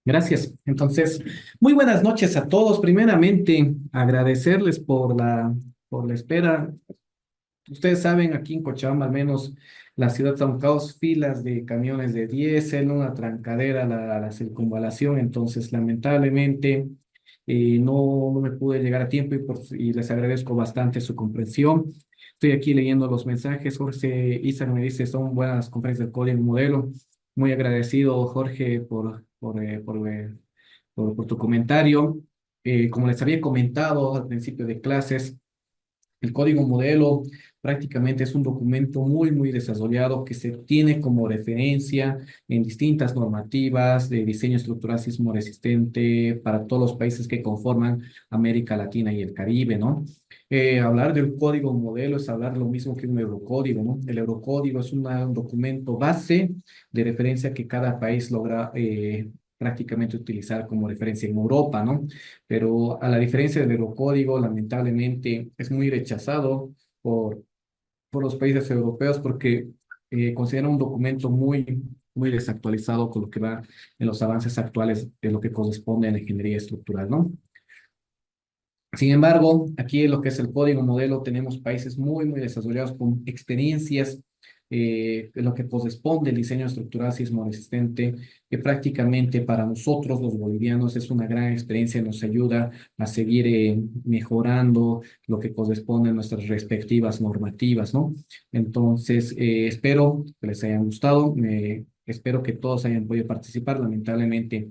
Gracias. Entonces, muy buenas noches a todos. Primeramente, agradecerles por la espera. Ustedes saben, aquí en Cochabamba, al menos la ciudad está un caos, filas de camiones de diésel, una trancadera, la circunvalación. Entonces, lamentablemente, no me pude llegar a tiempo y les agradezco bastante su comprensión. Estoy aquí leyendo los mensajes. Jorge Isa me dice, son buenas conferencias del código modelo. Muy agradecido, Jorge, por tu comentario. Como les había comentado al principio de clases, el código modelo prácticamente es un documento muy desarrollado que se tiene como referencia en distintas normativas de diseño estructural sismo resistente para todos los países que conforman América Latina y el Caribe, ¿no? Hablar del código modelo es hablar lo mismo que un eurocódigo, ¿no? El eurocódigo es un documento base de referencia que cada país logra prácticamente utilizar como referencia en Europa, ¿no? Pero a la diferencia del eurocódigo, lamentablemente es muy rechazado por, por los países europeos porque consideran un documento muy desactualizado con lo que va en los avances actuales de lo que corresponde a la ingeniería estructural, ¿no? Sin embargo, aquí en lo que es el código modelo tenemos países muy desarrollados con experiencias en lo que corresponde al diseño estructural sismo resistente, que prácticamente para nosotros los bolivianos es una gran experiencia, nos ayuda a seguir mejorando lo que corresponde a nuestras respectivas normativas, ¿no? Entonces, espero que les hayan gustado, espero que todos hayan podido participar. Lamentablemente,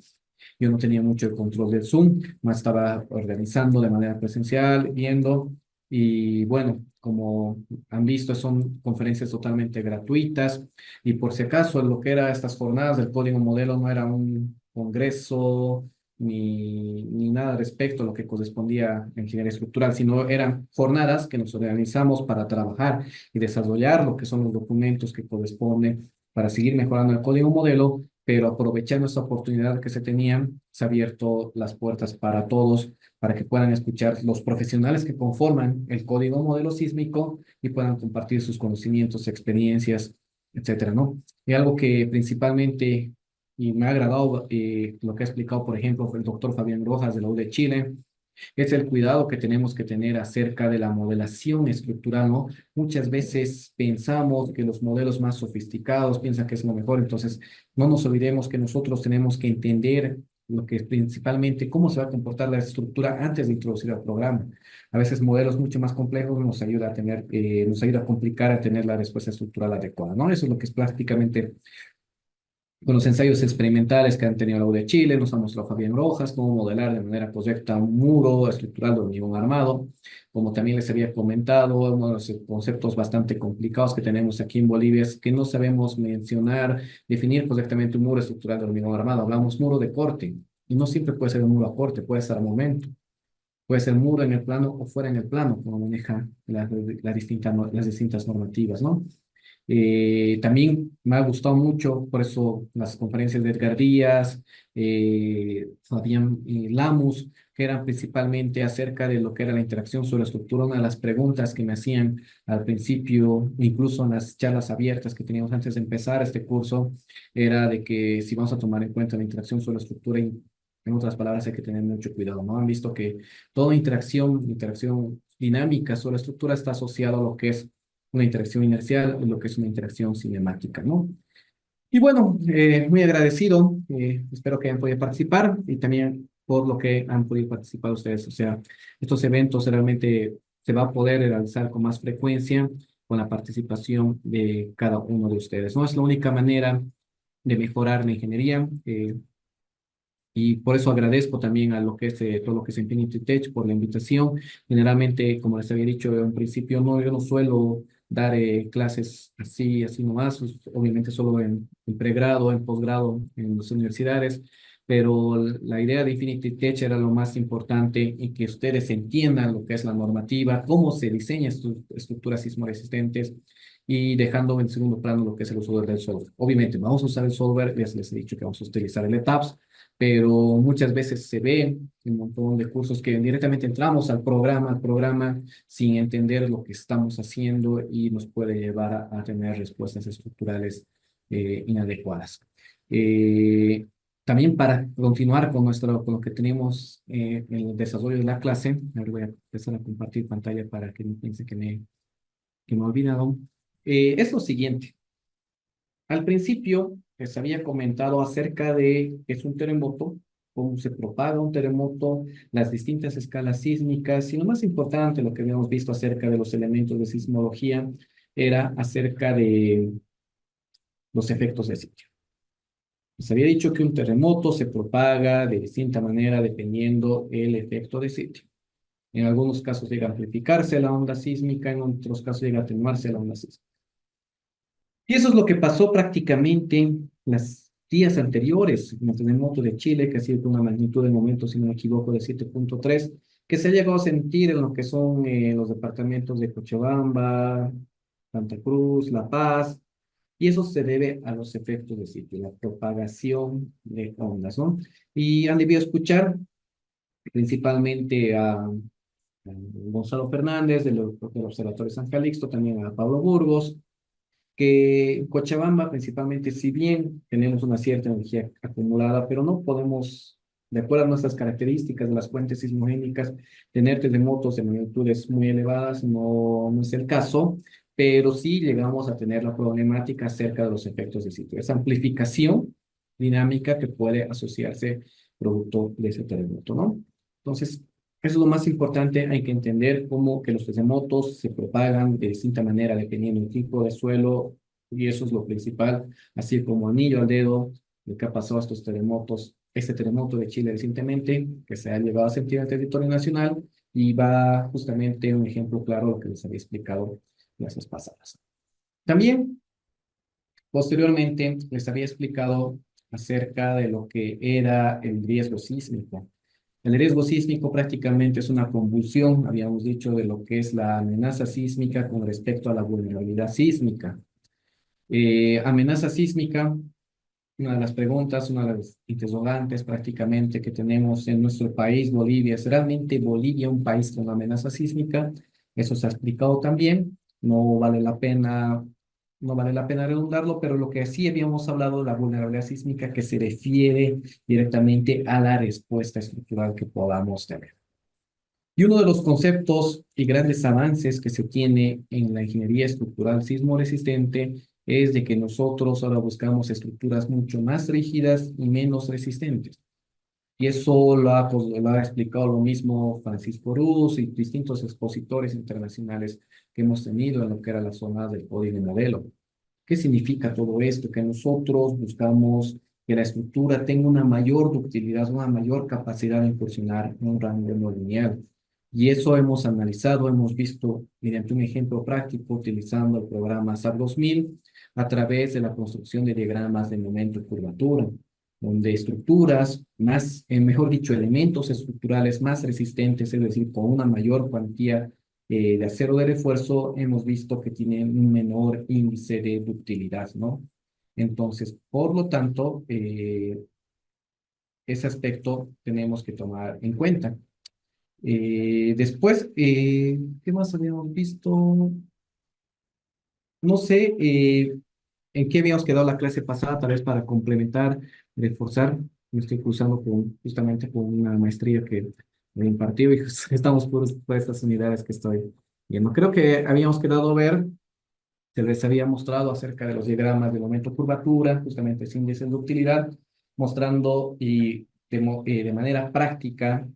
yo no tenía mucho el control del Zoom, más estaba organizando de manera presencial, viendo, y bueno, como han visto, son conferencias totalmente gratuitas, y por si acaso lo que era estas jornadas del código modelo no era un congreso ni nada al respecto a lo que correspondía a ingeniería estructural, sino eran jornadas que nos organizamos para trabajar y desarrollar lo que son los documentos que corresponden para seguir mejorando el código modelo, pero aprovechando esa oportunidad que se tenían, se ha abierto las puertas para todos, para que puedan escuchar los profesionales que conforman el código modelo sísmico y puedan compartir sus conocimientos, experiencias, etcétera, ¿no? Y algo que principalmente, y me ha agradado lo que ha explicado, por ejemplo, el doctor Fabián Rojas de la U de Chile, es el cuidado que tenemos que tener acerca de la modelación estructural, ¿no? Muchas veces pensamos que los modelos más sofisticados piensan que es lo mejor, entonces no nos olvidemos que nosotros tenemos que entender lo que es principalmente cómo se va a comportar la estructura antes de introducir el programa. A veces modelos mucho más complejos nos ayuda a complicar a tener la respuesta estructural adecuada, ¿no? Eso es lo que es prácticamente con los ensayos experimentales que han tenido la U de Chile, nos ha mostrado Fabián Rojas cómo modelar de manera correcta un muro estructural de hormigón armado. Como también les había comentado, uno de los conceptos bastante complicados que tenemos aquí en Bolivia es que no sabemos mencionar, definir correctamente un muro estructural de hormigón armado. Hablamos muro de corte, y no siempre puede ser un muro a corte, puede ser a momento. Puede ser muro en el plano o fuera en el plano, como maneja las distintas normativas, ¿no? También me ha gustado mucho, por eso las conferencias de Edgar Díaz, Fabián Lamus, que eran principalmente acerca de lo que era la interacción sobre la estructura. Una de las preguntas que me hacían al principio, incluso en las charlas abiertas que teníamos antes de empezar este curso, era de que si vamos a tomar en cuenta la interacción sobre la estructura, y en otras palabras hay que tener mucho cuidado, ¿no? Han visto que toda interacción dinámica sobre la estructura está asociada a lo que es una interacción inercial y lo que es una interacción cinemática, ¿no? Y bueno, muy agradecido, espero que hayan podido participar y también por lo que han podido participar ustedes. O sea, estos eventos realmente se va a poder realizar con más frecuencia con la participación de cada uno de ustedes. No es la única manera de mejorar la ingeniería. Y por eso agradezco también a lo que es todo lo que es Infinity Tech por la invitación. Generalmente, como les había dicho en principio, no, yo no suelo dar clases así nomás, obviamente solo en pregrado, en posgrado, en las universidades, pero la idea de Infinity Tech era lo más importante y que ustedes entiendan lo que es la normativa, cómo se diseñan estructuras sismoresistentes y dejando en segundo plano lo que es el uso del software. Obviamente, vamos a usar el software, les he dicho que vamos a utilizar el ETAPS, pero muchas veces se ve un montón de cursos que directamente entramos al programa sin entender lo que estamos haciendo y nos puede llevar a tener respuestas estructurales inadecuadas. Eh, También para continuar con lo que tenemos en el desarrollo de la clase, ahora voy a empezar a compartir pantalla para que no piense que me he olvidado. Es lo siguiente. Al principio les había comentado acerca de qué es un terremoto, cómo se propaga un terremoto, las distintas escalas sísmicas y lo más importante, lo que habíamos visto acerca de los elementos de sismología, era acerca de los efectos de sitio. Les había dicho que un terremoto se propaga de distinta manera dependiendo el efecto de sitio. En algunos casos llega a amplificarse la onda sísmica, en otros casos llega a atenuarse la onda sísmica. Y eso es lo que pasó prácticamente en las días anteriores, en el terremoto de Chile, que ha sido de una magnitud de momento, si no me equivoco, de 7.3, que se ha llegado a sentir en lo que son los departamentos de Cochabamba, Santa Cruz, La Paz, y eso se debe a los efectos de sitio, la propagación de ondas, ¿no? Y han debido escuchar principalmente a Gonzalo Fernández del Observatorio San Calixto, también a Pablo Burgos, que en Cochabamba principalmente, si bien tenemos una cierta energía acumulada, pero no podemos, de acuerdo a nuestras características de las fuentes sismogénicas, tener terremotos de magnitudes muy elevadas, no es el caso, pero sí llegamos a tener la problemática acerca de los efectos de sitio, esa amplificación dinámica que puede asociarse producto de ese terremoto, ¿no? Entonces, eso es lo más importante, hay que entender cómo que los terremotos se propagan de distinta manera dependiendo del tipo de suelo, y eso es lo principal, así como anillo al dedo, lo que ha pasado a estos terremotos, este terremoto de Chile recientemente, que se ha llegado a sentir en el territorio nacional, y va justamente un ejemplo claro de lo que les había explicado las veces pasadas. También, posteriormente, les había explicado acerca de lo que era el riesgo sísmico. El riesgo sísmico prácticamente es una convulsión, habíamos dicho, de lo que es la amenaza sísmica con respecto a la vulnerabilidad sísmica. Amenaza sísmica, una de las preguntas, una de las interrogantes prácticamente que tenemos en nuestro país, Bolivia, ¿es realmente Bolivia un país con amenaza sísmica? Eso se ha explicado también, no vale la pena, no vale la pena redundarlo, pero lo que sí habíamos hablado de la vulnerabilidad sísmica que se refiere directamente a la respuesta estructural que podamos tener. Y uno de los conceptos y grandes avances que se tiene en la ingeniería estructural sismo resistente es de que nosotros ahora buscamos estructuras mucho más rígidas y menos resistentes. Y eso lo ha explicado lo mismo Francisco Ruz y distintos expositores internacionales que hemos tenido en lo que era la zona del código modelo. ¿Qué significa todo esto? Que nosotros buscamos que la estructura tenga una mayor ductilidad, una mayor capacidad de incursionar en un rango no lineal. Y eso hemos analizado, hemos visto mediante un ejemplo práctico utilizando el programa SAP 2000 a través de la construcción de diagramas de momento y curvatura, donde estructuras más, mejor dicho, elementos estructurales más resistentes, es decir, con una mayor cuantía de acero de refuerzo, hemos visto que tienen un menor índice de ductilidad, ¿no? Entonces, por lo tanto, ese aspecto tenemos que tomar en cuenta. Después, ¿qué más habíamos visto? No sé en qué habíamos quedado la clase pasada, tal vez para complementar, reforzar. Me estoy cruzando justamente con una maestría que me impartió y estamos por estas unidades que estoy viendo. Creo que habíamos quedado ver, se les había mostrado acerca de los diagramas de momento curvatura, justamente ese índice de ductilidad, mostrando y de manera práctica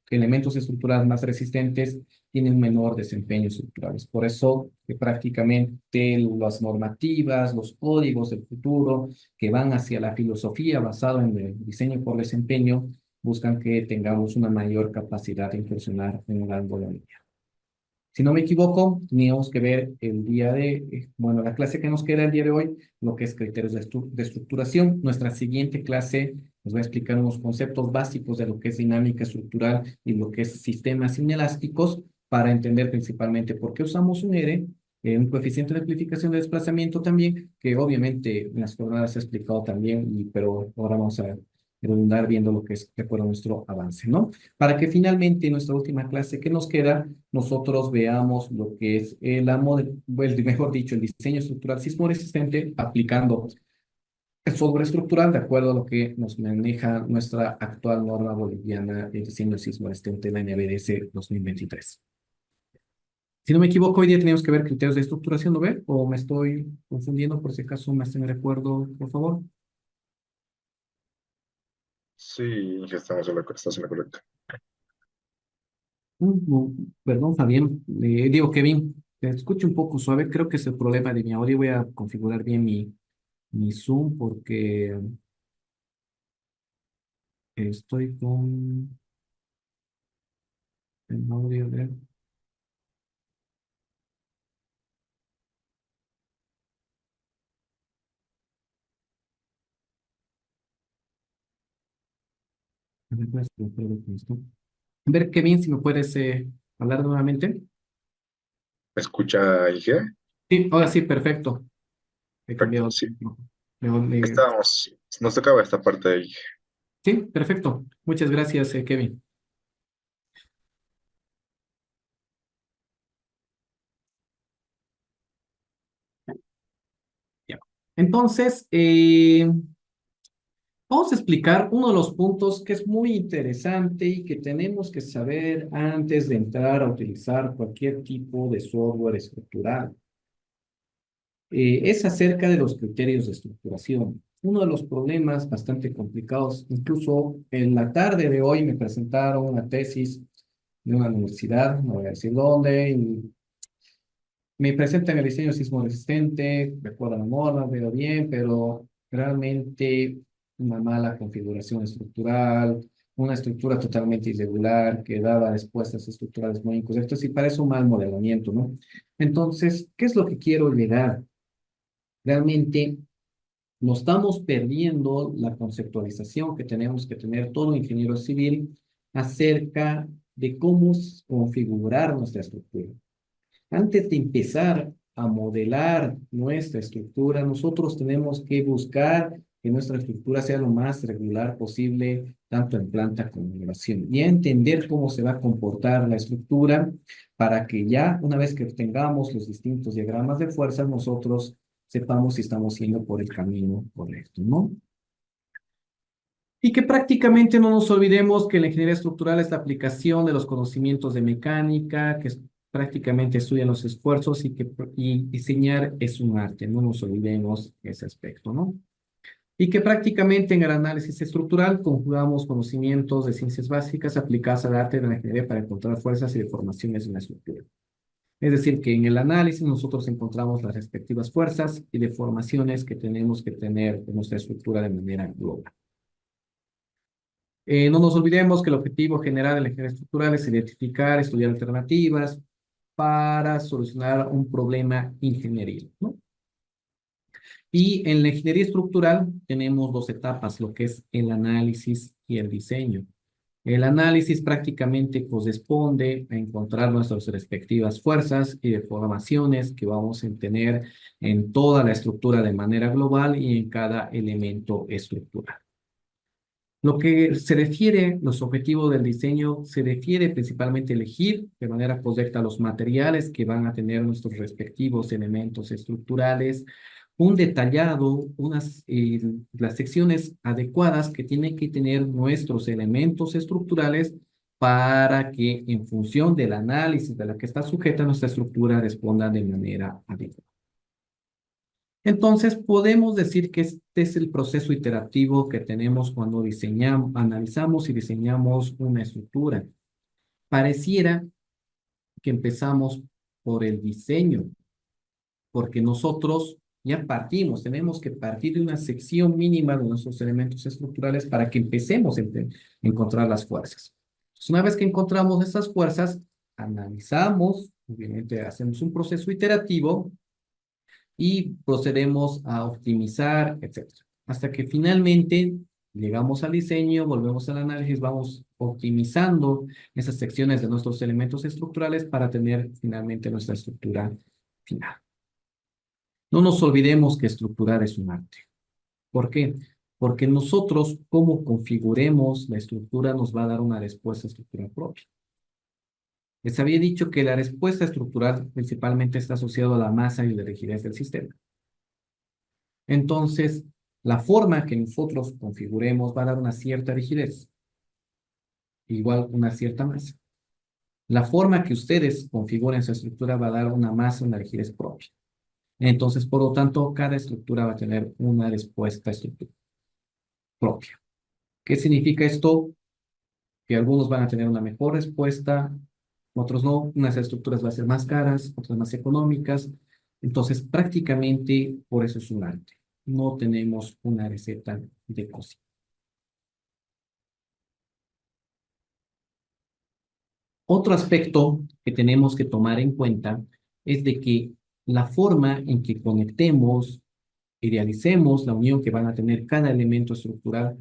elementos estructurales más resistentes tienen menor desempeño estructurales. Por eso que prácticamente las normativas, los códigos del futuro que van hacia la filosofía basada en el diseño por desempeño, buscan que tengamos una mayor capacidad de incursionar en un ángulo lineal. Si no me equivoco, teníamos que ver el día bueno, la clase que nos queda el día de hoy, lo que es criterios de estructuración. Nuestra siguiente clase nos va a explicar unos conceptos básicos de lo que es dinámica estructural y lo que es sistemas inelásticos para entender principalmente por qué usamos un R, un coeficiente de amplificación de desplazamiento también, que obviamente en las jornadas se ha explicado también, pero ahora vamos a redundar viendo lo que es de acuerdo a nuestro avance, ¿no? Para que finalmente en nuestra última clase que nos queda, nosotros veamos lo que es mejor dicho, el diseño estructural sismo resistente aplicando software estructural de acuerdo a lo que nos maneja nuestra actual norma boliviana de diseño sismo resistente, la NBDS 2023. Si no me equivoco, hoy día teníamos que ver criterios de estructuración, ¿no ve? ¿O me estoy confundiendo? Por si acaso me hacen recuerdo, por favor. Sí, estás en lo correcto. No, perdón, Fabián. Digo, Kevin, te escucho un poco suave. Creo que es el problema de mi audio. Voy a configurar bien mi Zoom porque estoy con el audio. A ver, a ver, voy a configurar con esto. A ver, Kevin, si me puedes hablar nuevamente. ¿Me escucha, Inge? Sí, ahora sí, perfecto. He Perfecto, cambiado. sí. Me- Estábamos, nos tocaba esta parte ahí. sí, perfecto. Muchas gracias, Kevin. Ya. Entonces, vamos a explicar uno de los puntos que es muy interesante y que tenemos que saber antes de entrar a utilizar cualquier tipo de software estructural. Es acerca de los criterios de estructuración. Uno de los problemas bastante complicados, incluso en la tarde de hoy me presentaron una tesis de una universidad, no voy a decir dónde, y me presentan el diseño sismo resistente, de acuerdo a la norma, veo bien, pero realmente una mala configuración estructural, una estructura totalmente irregular que daba respuestas estructurales muy incorrectas y para eso un mal modelamiento, ¿no? Entonces, ¿qué es lo que quiero llegar? Realmente nos estamos perdiendo la conceptualización que tenemos que tener todo ingeniero civil acerca de cómo configurar nuestra estructura. Antes de empezar a modelar nuestra estructura, nosotros tenemos que buscar que nuestra estructura sea lo más regular posible, tanto en planta como en elevación, y entender cómo se va a comportar la estructura para que ya una vez que tengamos los distintos diagramas de fuerzas, nosotros sepamos si estamos yendo por el camino correcto, ¿no? Y que prácticamente no nos olvidemos que la ingeniería estructural es la aplicación de los conocimientos de mecánica, prácticamente estudian los esfuerzos y diseñar es un arte, no nos olvidemos ese aspecto, ¿no? Y que prácticamente en el análisis estructural conjugamos conocimientos de ciencias básicas aplicadas al arte de la ingeniería para encontrar fuerzas y deformaciones en la estructura. Es decir, que en el análisis nosotros encontramos las respectivas fuerzas y deformaciones que tenemos que tener en nuestra estructura de manera global. No nos olvidemos que el objetivo general de la ingeniería estructural es identificar, estudiar alternativas para solucionar un problema ingenieril, ¿no? Y en la ingeniería estructural tenemos dos etapas, lo que es el análisis y el diseño. El análisis prácticamente corresponde a encontrar nuestras respectivas fuerzas y deformaciones que vamos a tener en toda la estructura de manera global y en cada elemento estructural. Lo que se refiere, los objetivos del diseño, se refiere principalmente a elegir de manera correcta los materiales que van a tener nuestros respectivos elementos estructurales, un detallado, las secciones adecuadas que tienen que tener nuestros elementos estructurales para que en función del análisis de la que está sujeta nuestra estructura responda de manera adecuada. Entonces, podemos decir que este es el proceso iterativo que tenemos cuando diseñamos, analizamos y diseñamos una estructura. Pareciera que empezamos por el diseño, porque nosotros ya partimos, tenemos que partir de una sección mínima de nuestros elementos estructurales para que empecemos a encontrar las fuerzas. Entonces, una vez que encontramos estas fuerzas, analizamos, obviamente hacemos un proceso iterativo y procedemos a optimizar, etcétera. Hasta que finalmente llegamos al diseño, volvemos al análisis, vamos optimizando esas secciones de nuestros elementos estructurales para tener finalmente nuestra estructura final. No nos olvidemos que estructurar es un arte. ¿Por qué? Porque nosotros, cómo configuremos la estructura, nos va a dar una respuesta estructural propia. Les había dicho que la respuesta estructural principalmente está asociada a la masa y la rigidez del sistema. Entonces, La forma que nosotros configuremos va a dar una cierta rigidez, igual una cierta masa. La forma que ustedes configuren su estructura va a dar una masa, una rigidez propia. Entonces, por lo tanto, cada estructura va a tener una respuesta estructura propia. ¿Qué significa esto? Que algunos van a tener una mejor respuesta, otros no. Unas estructuras van a ser más caras, otras más económicas. Entonces, prácticamente por eso es un arte. No tenemos una receta de cocina. Otro aspecto que tenemos que tomar en cuenta es de que la forma en que conectemos y realicemos la unión que van a tener cada elemento estructural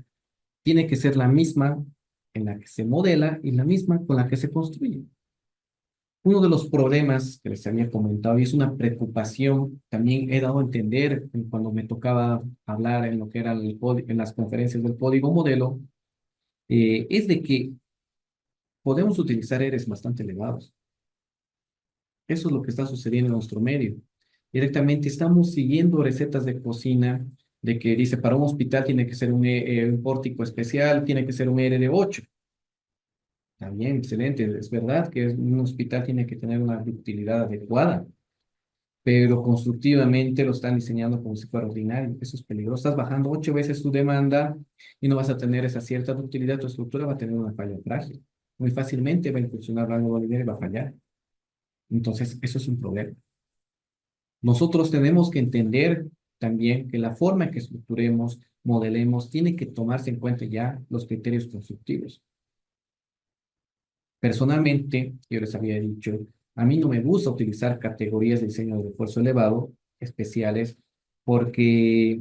tiene que ser la misma en la que se modela y la misma con la que se construye. Uno de los problemas que les había comentado y es una preocupación, también he dado a entender cuando me tocaba hablar en lo que era en las conferencias del código modelo, es de que podemos utilizar eres bastante elevados. Eso es lo que está sucediendo en nuestro medio. Directamente estamos siguiendo recetas de cocina de que dice para un hospital tiene que ser un pórtico especial, tiene que ser un R de 8. Está bien, excelente. Es verdad que un hospital tiene que tener una ductilidad adecuada, pero constructivamente lo están diseñando como si fuera ordinario. Eso es peligroso. Estás bajando 8 veces tu demanda y no vas a tener esa cierta ductilidad. Tu estructura va a tener una falla frágil. Muy fácilmente va a incursionar algo boliviano y va a fallar. Entonces, eso es un problema. Nosotros tenemos que entender también que la forma en que estructuremos, modelemos, tiene que tomarse en cuenta ya los criterios constructivos. Personalmente, yo les había dicho, a mí no me gusta utilizar categorías de diseño de refuerzo elevado especiales porque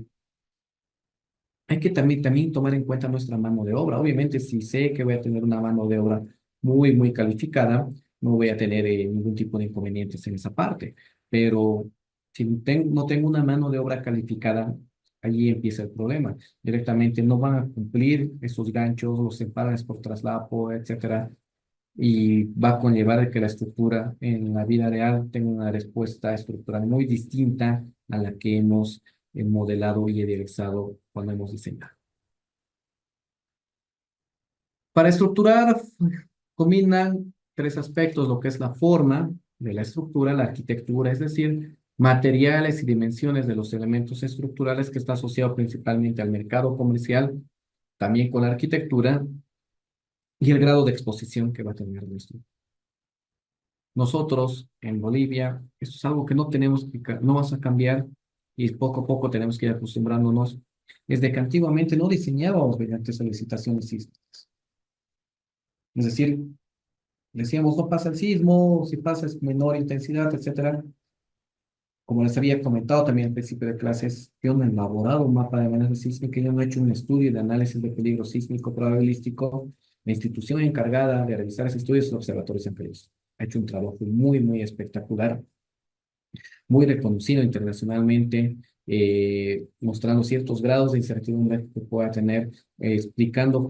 hay que también tomar en cuenta nuestra mano de obra. Obviamente, si sé que voy a tener una mano de obra muy calificada, no voy a tener ningún tipo de inconvenientes en esa parte. Pero si no tengo una mano de obra calificada, allí empieza el problema. Directamente no van a cumplir esos ganchos, los empalmes por traslapo, etcétera, y va a conllevar a que la estructura en la vida real tenga una respuesta estructural muy distinta a la que hemos modelado y idealizado cuando hemos diseñado. Para estructurar, combinan tres aspectos, lo que es la forma de la estructura, la arquitectura, es decir, materiales y dimensiones de los elementos estructurales que está asociado principalmente al mercado comercial, también con la arquitectura y el grado de exposición que va a tener nuestro. Nosotros en Bolivia, esto es algo que no tenemos no vas a cambiar y poco a poco tenemos que ir acostumbrándonos. Desde que antiguamente no diseñábamos mediante solicitaciones sísmicas. Es decir, decíamos no pasa el sismo, si pasa es menor intensidad, etcétera. Como les había comentado también al principio de clases, yo no he elaborado un mapa de amenaza sísmica, yo no he hecho un estudio de análisis de peligro sísmico probabilístico. La institución encargada de realizar ese estudio es el Observatorio San Carlos. Ha hecho un trabajo muy espectacular, muy reconocido internacionalmente, mostrando ciertos grados de incertidumbre que pueda tener, explicando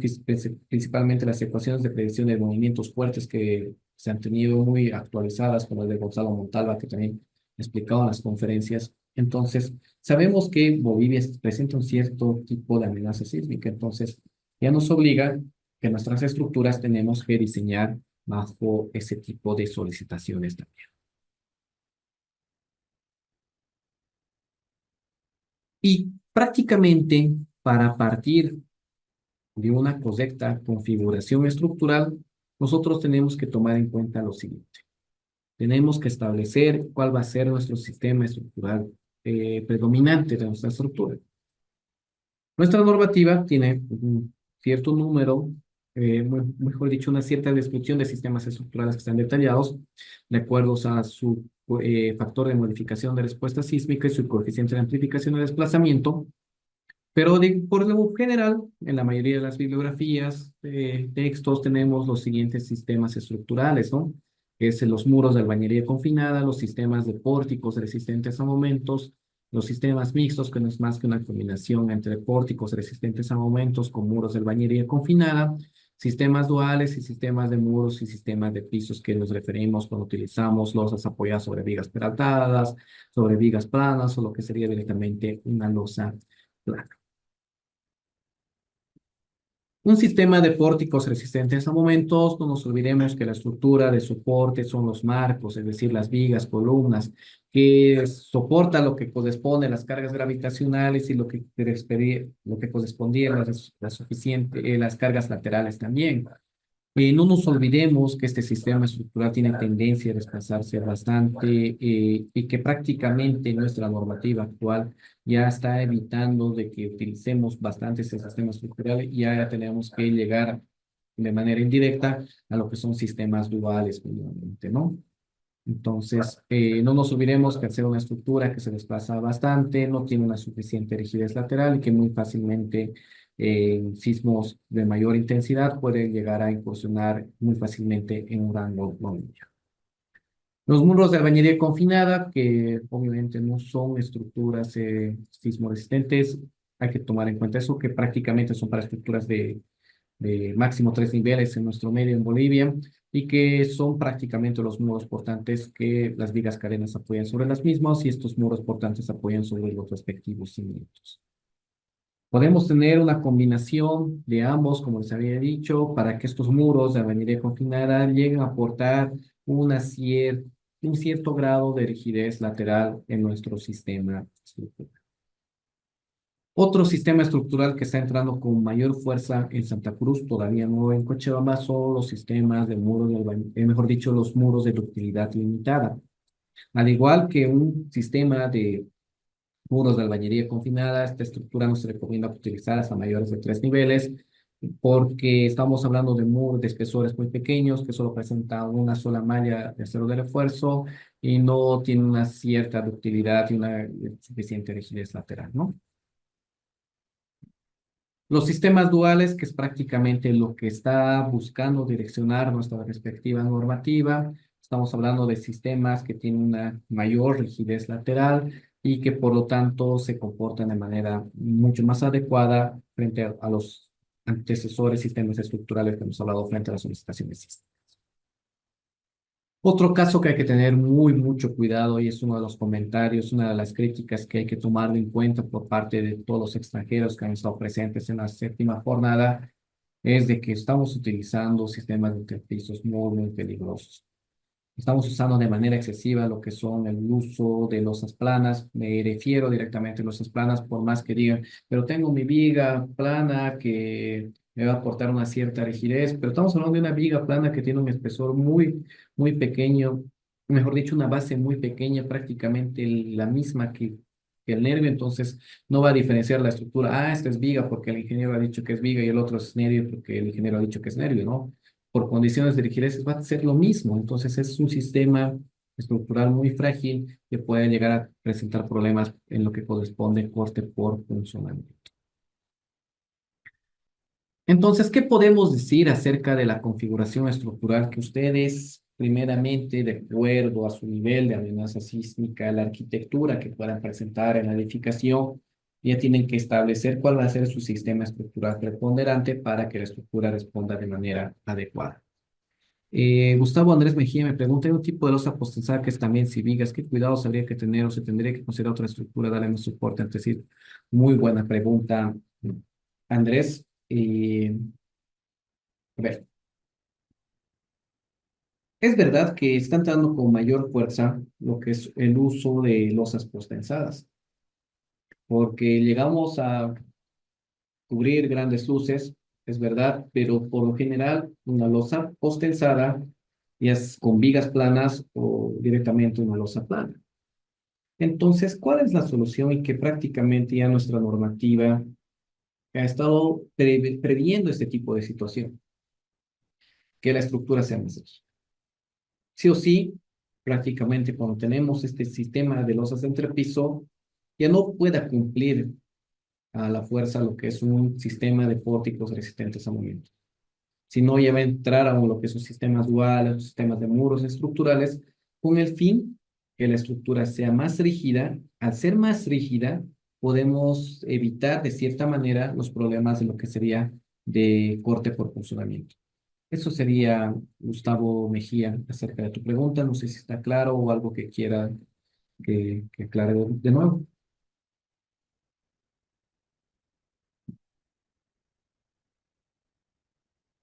principalmente las ecuaciones de predicción de movimientos fuertes que se han tenido muy actualizadas, como el de Gonzalo Montalva, que también explicaba en las conferencias. Entonces, sabemos que Bolivia presenta un cierto tipo de amenaza sísmica, entonces ya nos obliga que nuestras estructuras tenemos que diseñar bajo ese tipo de solicitaciones también. Y prácticamente para partir de una correcta configuración estructural, nosotros tenemos que tomar en cuenta lo siguiente. Tenemos que establecer cuál va a ser nuestro sistema estructural predominante de nuestra estructura. Nuestra normativa tiene un cierto número, mejor dicho, una cierta descripción de sistemas estructurales que están detallados de acuerdo a su factor de modificación de respuesta sísmica y su coeficiente de amplificación de desplazamiento. Pero por lo general, en la mayoría de las bibliografías, textos, tenemos los siguientes sistemas estructurales, ¿no? Es los muros de albañilería confinada, los sistemas de pórticos resistentes a momentos, los sistemas mixtos, que no es más que una combinación entre pórticos resistentes a momentos con muros de albañilería confinada, sistemas duales y sistemas de muros y sistemas de pisos que nos referimos cuando utilizamos losas apoyadas sobre vigas peraltadas, sobre vigas planas o lo que sería directamente una losa plana. Un sistema de pórticos resistentes a momentos, no nos olvidemos que la estructura de soporte son los marcos, es decir, las vigas, columnas, que soporta lo que corresponde a las cargas gravitacionales y lo que correspondía a las cargas laterales también. No nos olvidemos que este sistema estructural tiene tendencia a desplazarse bastante y que prácticamente nuestra normativa actual ya está evitando de que utilicemos bastante este sistema estructural y ya tenemos que llegar de manera indirecta a lo que son sistemas duales, obviamente, ¿no? Entonces, no nos olvidemos que al ser una estructura que se desplaza bastante, no tiene una suficiente rigidez lateral y que muy fácilmente sismos de mayor intensidad pueden llegar a incursionar muy fácilmente en un rango longitudinal. Los muros de albañilería confinada, que obviamente no son estructuras sismo resistentes, hay que tomar en cuenta eso, que prácticamente son para estructuras de máximo 3 niveles en nuestro medio en Bolivia y que son prácticamente los muros portantes que las vigas cadenas apoyan sobre las mismas y estos muros portantes apoyan sobre los respectivos cimientos. Podemos tener una combinación de ambos, como les había dicho, para que estos muros de albañilería confinada lleguen a aportar un cierto grado de rigidez lateral en nuestro sistema estructural. Otro sistema estructural que está entrando con mayor fuerza en Santa Cruz, todavía no en Cochabamba, son los sistemas de muros de mejor dicho, los muros de ductilidad limitada. Al igual que un sistema de muros de albañilería confinada, esta estructura no se recomienda utilizar hasta mayores de 3 niveles, porque estamos hablando de muros de espesores muy pequeños que solo presentan una sola malla de acero de refuerzo y no tienen una cierta ductilidad y una suficiente rigidez lateral, ¿no? Los sistemas duales, que es prácticamente lo que está buscando direccionar nuestra respectiva normativa. Estamos hablando de sistemas que tienen una mayor rigidez lateral y que por lo tanto se comportan de manera mucho más adecuada frente a los antecesores sistemas estructurales que hemos hablado frente a las solicitaciones. Otro caso que hay que tener mucho cuidado y es uno de los comentarios, una de las críticas que hay que tomar en cuenta por parte de todos los extranjeros que han estado presentes en la séptima jornada, es de que estamos utilizando sistemas de entrepisos muy peligrosos. Estamos usando de manera excesiva lo que son el uso de losas planas. Me refiero directamente a losas planas, por más que digan, pero tengo mi viga plana que me va a aportar una cierta rigidez, pero estamos hablando de una viga plana que tiene un espesor muy pequeño, mejor dicho, una base muy pequeña, prácticamente la misma que el nervio, entonces no va a diferenciar la estructura. Ah, esta es viga porque el ingeniero ha dicho que es viga y el otro es nervio porque el ingeniero ha dicho que es nervio, ¿no? Por condiciones de rigidez va a ser lo mismo. Entonces es un sistema estructural muy frágil que puede llegar a presentar problemas en lo que corresponde corte por funcionamiento. Entonces, ¿qué podemos decir acerca de la configuración estructural que ustedes, primeramente, de acuerdo a su nivel de amenaza sísmica, la arquitectura que puedan presentar en la edificación, ya tienen que establecer cuál va a ser su sistema estructural preponderante para que la estructura responda de manera adecuada? Gustavo Andrés Mejía me pregunta, ¿hay un tipo de losa postensada que es también si vigas? ¿Qué cuidados habría que tener o se tendría que considerar otra estructura, darle más soporte ante sí? Muy buena pregunta, Andrés. A ver, es verdad que está entrando con mayor fuerza lo que es el uso de losas postensadas, porque llegamos a cubrir grandes luces, es verdad, pero por lo general una losa postensada ya es con vigas planas o directamente una losa plana. Entonces, ¿cuál es la solución? Y que prácticamente ya nuestra normativa ha estado previendo este tipo de situación, que la estructura sea más rígida. Sí o sí, prácticamente cuando tenemos este sistema de losas de entrepiso, ya no pueda cumplir a la fuerza lo que es un sistema de pórticos resistentes a movimiento, sino ya va a entrar a lo que son sistemas duales, sistemas de muros estructurales, con el fin que la estructura sea más rígida. Al ser más rígida, podemos evitar de cierta manera los problemas de lo que sería de corte por funcionamiento. Eso sería, Gustavo Mejía, acerca de tu pregunta. No sé si está claro o algo que quiera que aclare de nuevo.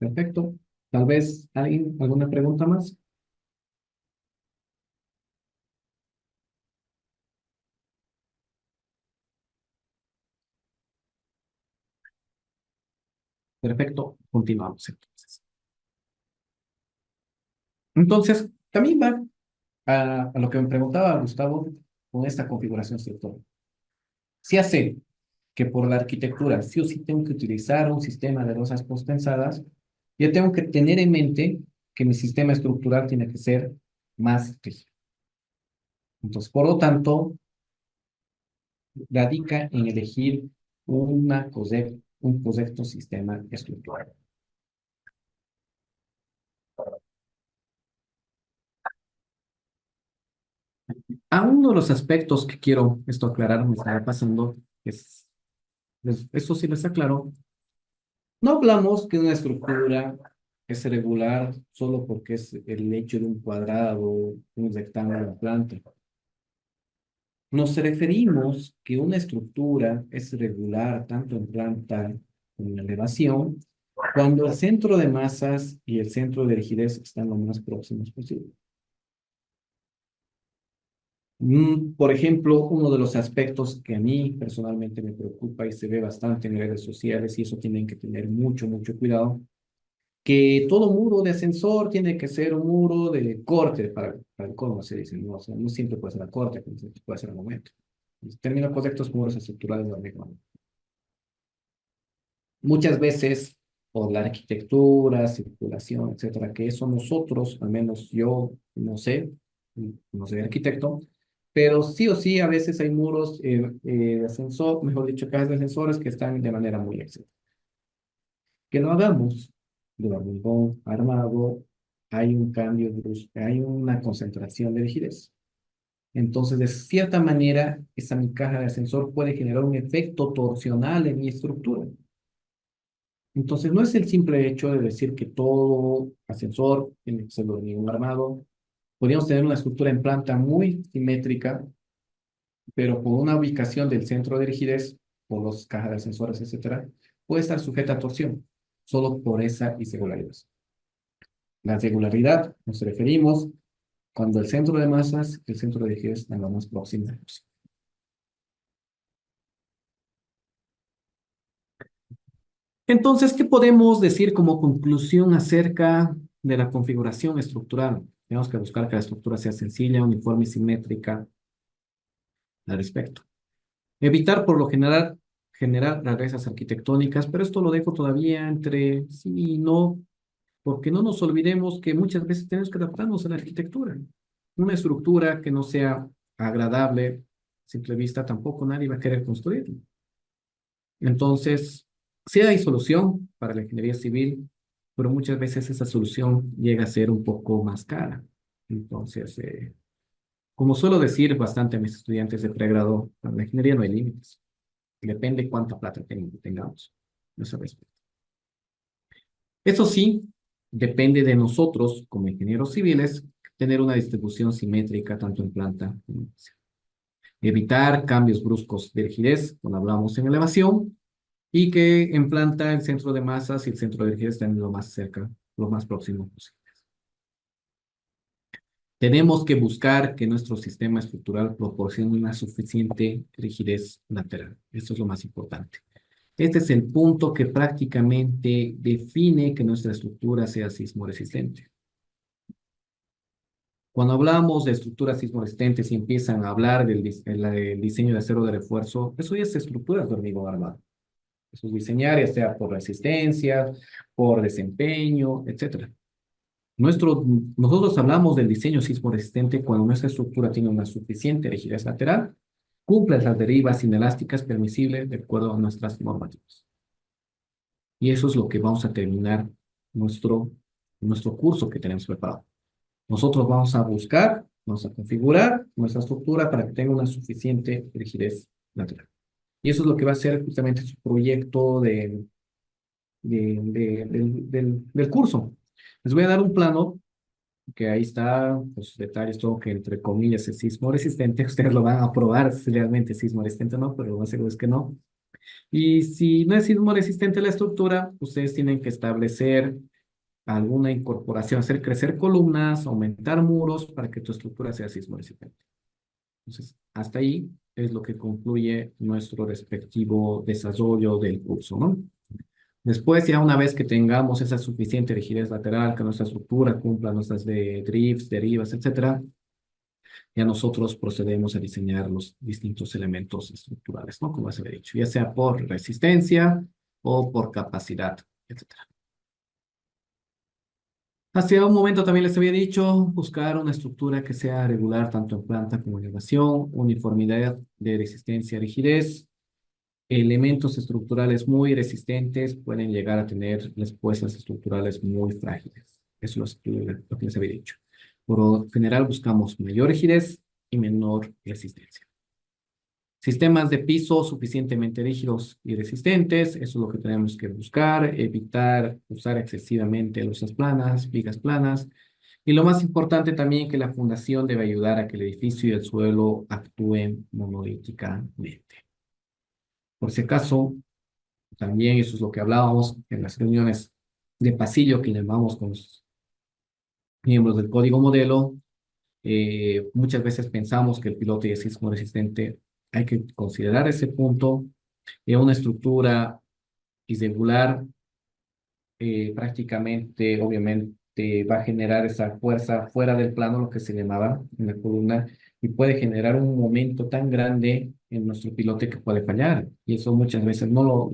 Perfecto. Tal vez alguien, alguna pregunta más. Perfecto. Continuamos entonces. Entonces, también va a lo que me preguntaba Gustavo con esta configuración estructural. Si hace que por la arquitectura sí o sí tengo que utilizar un sistema de losas postpensadas, yo tengo que tener en mente que mi sistema estructural tiene que ser más rígido. Entonces, por lo tanto, radica en elegir un correcto sistema estructural. A uno de los aspectos que quiero esto aclarar, me estaba pasando, es, esto sí les aclaro, no hablamos que una estructura es regular solo porque es el hecho de un cuadrado, un rectángulo en planta. Nos referimos que una estructura es regular tanto en planta como en elevación cuando el centro de masas y el centro de rigidez están lo más próximos posible. Por ejemplo, uno de los aspectos que a mí personalmente me preocupa y se ve bastante en redes sociales, y eso tienen que tener mucho, mucho cuidado, que todo muro de ascensor tiene que ser un muro de corte para el colmo, se dice, ¿no? O sea, no siempre puede ser a corte, puede ser a momento. En términos correctos, muros estructurales de hormigón. Muchas veces, por la arquitectura, circulación, etcétera, que eso nosotros, al menos yo, no sé, no soy arquitecto, pero sí o sí a veces hay muros de ascensor, mejor dicho, cajas de ascensores que están de manera muy excesiva. Que lo hagamos de hormigón armado, hay un cambio brusco, hay una concentración de rigidez. Entonces, de cierta manera, esa mi caja de ascensor puede generar un efecto torsional en mi estructura. Entonces, no es el simple hecho de decir que todo ascensor tiene que ser de hormigón armado. Podríamos tener una estructura en planta muy simétrica, pero por una ubicación del centro de rigidez, por las cajas de ascensores, etcétera, puede estar sujeta a torsión, solo por esa irregularidad. La regularidad nos referimos cuando el centro de masas y el centro de rigidez están lo más próximos. Entonces, ¿qué podemos decir como conclusión acerca de la configuración estructural? Tenemos que buscar que la estructura sea sencilla, uniforme y simétrica al respecto. Evitar por lo general generar rarezas arquitectónicas, pero esto lo dejo todavía entre sí y no, porque no nos olvidemos que muchas veces tenemos que adaptarnos a la arquitectura. Una estructura que no sea agradable a simple vista, tampoco nadie va a querer construirla. Entonces, sí hay solución para la ingeniería civil, pero muchas veces esa solución llega a ser un poco más cara. Entonces, como suelo decir bastante a mis estudiantes de pregrado, para la ingeniería no hay límites. Depende cuánta plata tengamos. Eso respecto. Eso sí, depende de nosotros, como ingenieros civiles, tener una distribución simétrica tanto en planta como en elevación. Evitar cambios bruscos de rigidez, cuando hablamos en elevación, y que en planta el centro de masas y el centro de rigidez estén lo más cerca, lo más próximo posible. Tenemos que buscar que nuestro sistema estructural proporcione una suficiente rigidez lateral. Esto es lo más importante. Este es el punto que prácticamente define que nuestra estructura sea sismo resistente. Cuando hablamos de estructuras sismo resistentes y empiezan a hablar del diseño de acero de refuerzo, eso ya es estructuras de hormigón armado. Eso es diseñar, ya sea por resistencia, por desempeño, etcétera. Nosotros hablamos del diseño sismo resistente cuando nuestra estructura tiene una suficiente rigidez lateral, cumple las derivas inelásticas permisibles de acuerdo a nuestras normativas. Y eso es lo que vamos a terminar nuestro, nuestro curso que tenemos preparado. Nosotros vamos a buscar, vamos a configurar nuestra estructura para que tenga una suficiente rigidez lateral. Y eso es lo que va a ser justamente su proyecto del curso. Les voy a dar un plano que ahí está, los detalles, todo que entre comillas es sismo resistente. Ustedes lo van a probar si realmente es sismo resistente o no, pero lo más seguro es que no. Y si no es sismo resistente la estructura, ustedes tienen que establecer alguna incorporación, hacer crecer columnas, aumentar muros para que tu estructura sea sismo resistente. Entonces, hasta ahí es lo que concluye nuestro respectivo desarrollo del curso, ¿no? Después, ya una vez que tengamos esa suficiente rigidez lateral, que nuestra estructura cumpla nuestras de drifts, derivas, etcétera, ya nosotros procedemos a diseñar los distintos elementos estructurales, ¿no? Como se había dicho, ya sea por resistencia o por capacidad, etcétera. Hacia un momento también les había dicho buscar una estructura que sea regular tanto en planta como en elevación, uniformidad de resistencia y rigidez. Elementos estructurales muy resistentes pueden llegar a tener respuestas estructurales muy frágiles. Eso es lo que les había dicho. Por lo general buscamos mayor rigidez y menor resistencia. Sistemas de piso suficientemente rígidos y resistentes, eso es lo que tenemos que buscar, evitar usar excesivamente losas planas, vigas planas, y lo más importante también que la fundación debe ayudar a que el edificio y el suelo actúen monolíticamente. Por si acaso, también eso es lo que hablábamos en las reuniones de pasillo que llamamos con los miembros del código modelo. Muchas veces pensamos que el piloto ya es sismo resistente. Hay que considerar ese punto. Una estructura irregular prácticamente, obviamente, va a generar esa fuerza fuera del plano, lo que se llamaba en la columna, y puede generar un momento tan grande en nuestro pilote que puede fallar. Y eso muchas veces no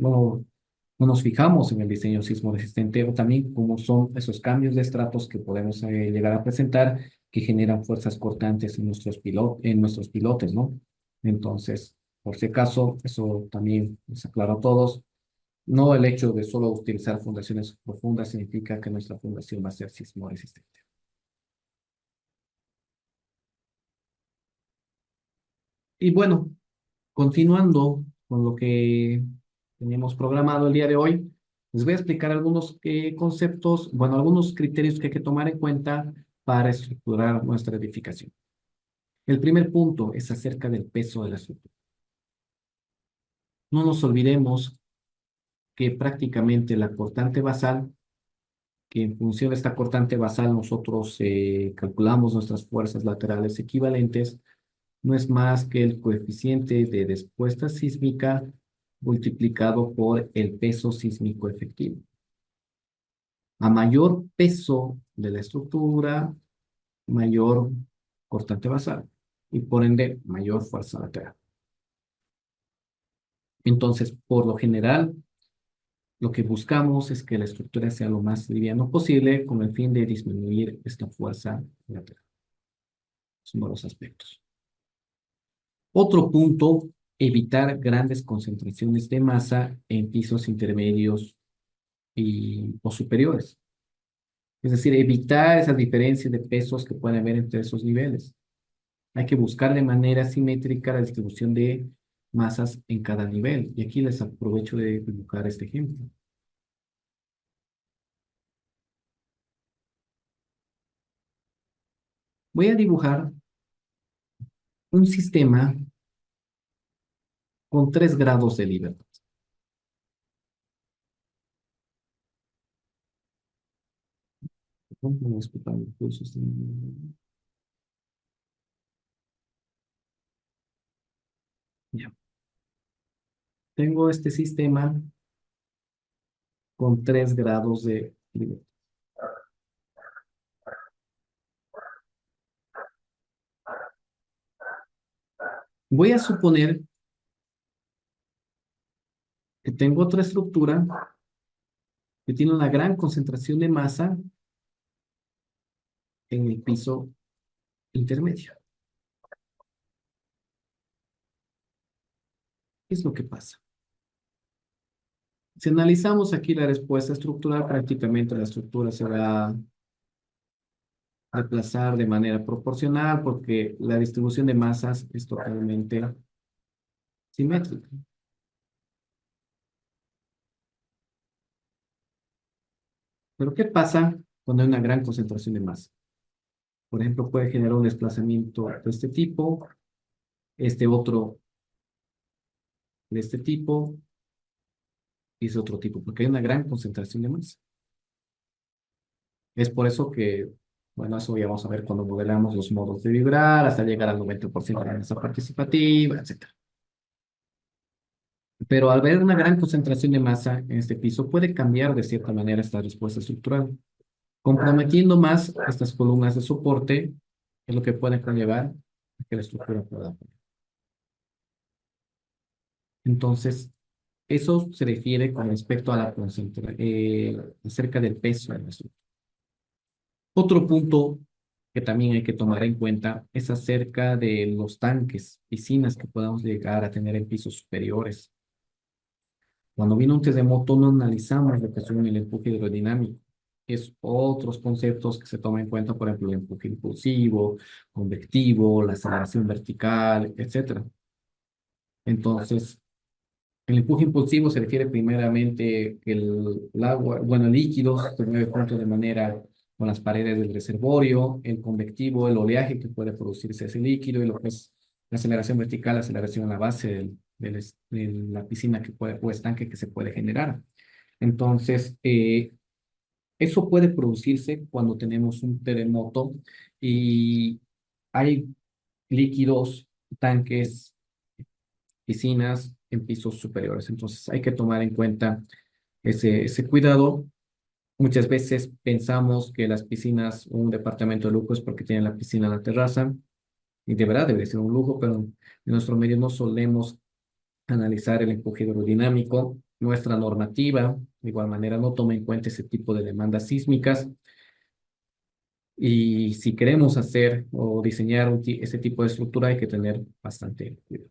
nos fijamos en el diseño sismo resistente o también cómo son esos cambios de estratos que podemos llegar a presentar que generan fuerzas cortantes en en nuestros pilotes, ¿no? Entonces, por si acaso, eso también les aclaro a todos. No el hecho de solo utilizar fundaciones profundas significa que nuestra fundación va a ser sismo resistente. Y bueno, continuando con lo que teníamos programado el día de hoy, les voy a explicar algunos conceptos, bueno, algunos criterios que hay que tomar en cuenta para estructurar nuestra edificación. El primer punto es acerca del peso de la estructura. No nos olvidemos que prácticamente la cortante basal, que en función de esta cortante basal nosotros calculamos nuestras fuerzas laterales equivalentes, no es más que el coeficiente de respuesta sísmica multiplicado por el peso sísmico efectivo. A mayor peso de la estructura, mayor cortante basal y por ende mayor fuerza lateral. Entonces, por lo general, lo que buscamos es que la estructura sea lo más liviano posible con el fin de disminuir esta fuerza lateral. Es uno de los aspectos. Otro punto, evitar grandes concentraciones de masa en pisos intermedios o superiores. Es decir, evitar esas diferencias de pesos que pueden haber entre esos niveles. Hay que buscar de manera simétrica la distribución de masas en cada nivel. Y aquí les aprovecho de dibujar este ejemplo. Voy a dibujar un sistema con 3 grados de libertad. Ya. Tengo este sistema con 3 grados de libertad. Voy a suponer que tengo otra estructura que tiene una gran concentración de masa en el piso intermedio. ¿Qué es lo que pasa? Si analizamos aquí la respuesta estructural, prácticamente la estructura se va a desplazar de manera proporcional porque la distribución de masas es totalmente simétrica. Pero ¿qué pasa cuando hay una gran concentración de masa? Por ejemplo, puede generar un desplazamiento de este tipo, este otro de este tipo y ese otro tipo, porque hay una gran concentración de masa. Es por eso que, bueno, eso ya vamos a ver cuando modelamos los modos de vibrar hasta llegar al 90% de masa participativa, etcétera. Pero al haber una gran concentración de masa en este piso, puede cambiar de cierta manera esta respuesta estructural, comprometiendo más estas columnas de soporte, es lo que puede conllevar a que la estructura pueda fallar. Entonces, eso se refiere con respecto a la concentración, acerca del peso de la estructura. Otro punto que también hay que tomar en cuenta es acerca de los tanques, piscinas que podamos llegar a tener en pisos superiores. Cuando viene un terremoto no analizamos lo que son el empuje hidrodinámico. Es otros conceptos que se toman en cuenta, por ejemplo, el empuje impulsivo, convectivo, la aceleración vertical, etcétera. Entonces, el empuje impulsivo se refiere primeramente que el agua, bueno, el líquido se mueve junto de manera con las paredes del reservorio, el convectivo, el oleaje que puede producirse ese líquido y lo que es la aceleración vertical, la aceleración a la base de la piscina que puede, o estanque que se puede generar. Entonces, eso puede producirse cuando tenemos un terremoto y hay líquidos, tanques, piscinas en pisos superiores. Entonces hay que tomar en cuenta ese cuidado. Muchas veces pensamos que las piscinas, un departamento de lujo es porque tienen la piscina en la terraza, y de verdad debe ser un lujo, pero en nuestro medio no solemos analizar el empuje hidrodinámico. Nuestra normativa, de igual manera, no toma en cuenta ese tipo de demandas sísmicas. Y si queremos hacer o diseñar ese tipo de estructura, hay que tener bastante cuidado.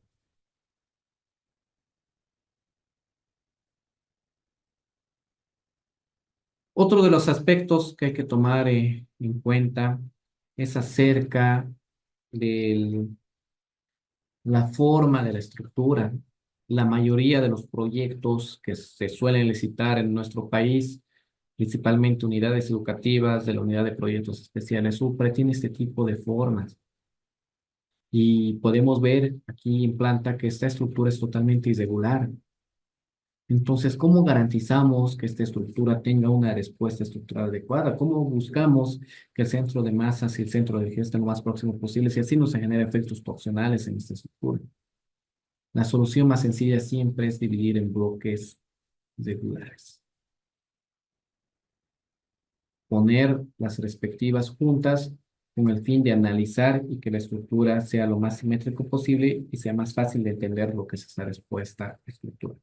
Otro de los aspectos que hay que tomar en cuenta es acerca de la forma de la estructura. La mayoría de los proyectos que se suelen licitar en nuestro país, principalmente unidades educativas de la Unidad de Proyectos Especiales UPRE, tiene este tipo de formas. Y podemos ver aquí en planta que esta estructura es totalmente irregular. Entonces, ¿cómo garantizamos que esta estructura tenga una respuesta estructural adecuada? ¿Cómo buscamos que el centro de masas y el centro de energía estén lo más próximo posible y así no se generen efectos torsionales en esta estructura? La solución más sencilla siempre es dividir en bloques regulares. Poner las respectivas juntas con el fin de analizar y que la estructura sea lo más simétrico posible y sea más fácil de entender lo que es esa respuesta estructural.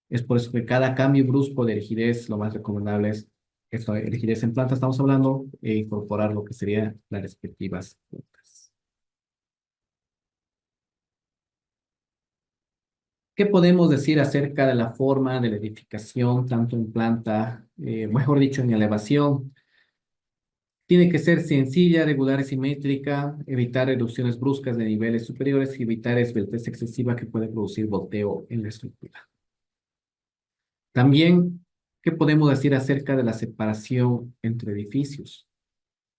Es por eso que cada cambio brusco de rigidez, lo más recomendable es esto, de rigidez en planta, estamos hablando, e incorporar lo que serían las respectivas puntas. ¿Qué podemos decir acerca de la forma de la edificación, tanto en planta, mejor dicho, en elevación? Tiene que ser sencilla, regular y simétrica, evitar erupciones bruscas de niveles superiores y evitar esbeltez excesiva que puede producir volteo en la estructura. También, ¿qué podemos decir acerca de la separación entre edificios?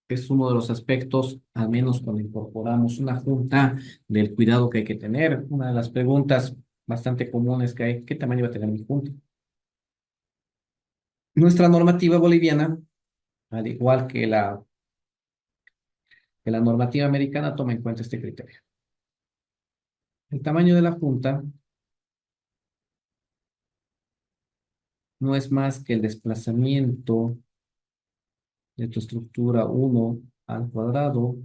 Es uno de los aspectos, al menos cuando incorporamos una junta, del cuidado que hay que tener. Una de las preguntas bastante comunes que hay, ¿qué tamaño va a tener mi junta? Nuestra normativa boliviana, al igual que la normativa americana, toma en cuenta este criterio. El tamaño de la junta no es más que el desplazamiento de tu estructura 1 al cuadrado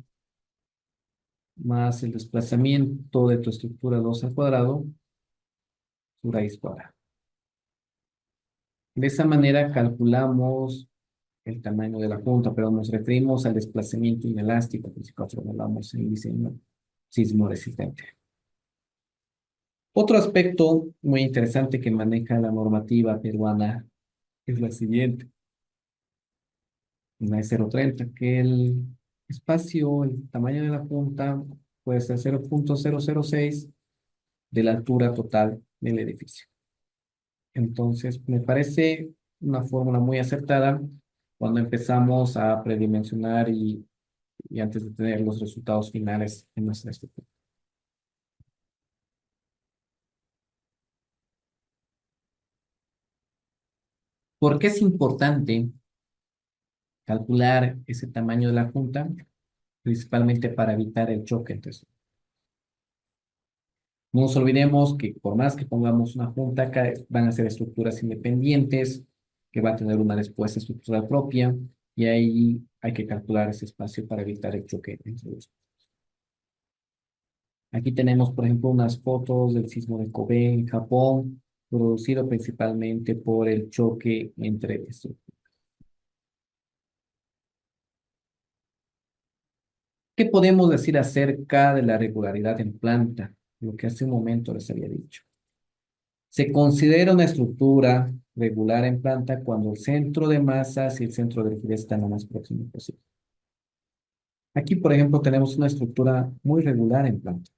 más el desplazamiento de tu estructura 2 al cuadrado, su raíz cuadrada. De esa manera calculamos el tamaño de la punta, pero nos referimos al desplazamiento inelástico, pues si controlamos el diseño sismo resistente. Otro aspecto muy interesante que maneja la normativa peruana es la siguiente, la E030, que el espacio, el tamaño de la punta puede ser 0,006 de la altura total del edificio. Entonces, me parece una fórmula muy acertada cuando empezamos a predimensionar y antes de tener los resultados finales en nuestra estructura. ¿Por qué es importante calcular ese tamaño de la junta, principalmente para evitar el choque entre esos. No nos olvidemos que por más que pongamos una junta, van a ser estructuras independientes, que va a tener una respuesta estructural propia, y ahí hay que calcular ese espacio para evitar el choque entre los. Aquí tenemos, por ejemplo, unas fotos del sismo de Kobe en Japón, producido principalmente por el choque entre estos. ¿Qué podemos decir acerca de la regularidad en planta? Lo que hace un momento les había dicho. Se considera una estructura regular en planta cuando el centro de masas y el centro de rigidez están lo más próximo posible. Aquí, por ejemplo, tenemos una estructura muy regular en planta,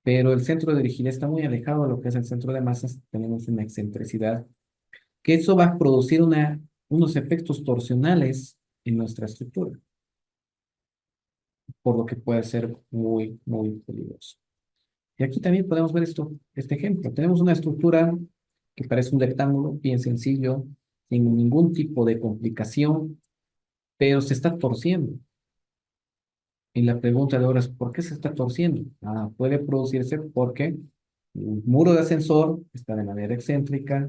pero el centro de rigidez está muy alejado de lo que es el centro de masas. Tenemos una excentricidad, que eso va a producir unos efectos torsionales en nuestra estructura, por lo que puede ser muy, muy peligroso. Y aquí también podemos ver este ejemplo. Tenemos una estructura que parece un rectángulo bien sencillo, sin ningún tipo de complicación, pero se está torciendo. Y la pregunta de ahora es, ¿por qué se está torciendo? Puede producirse porque el muro de ascensor está de manera excéntrica,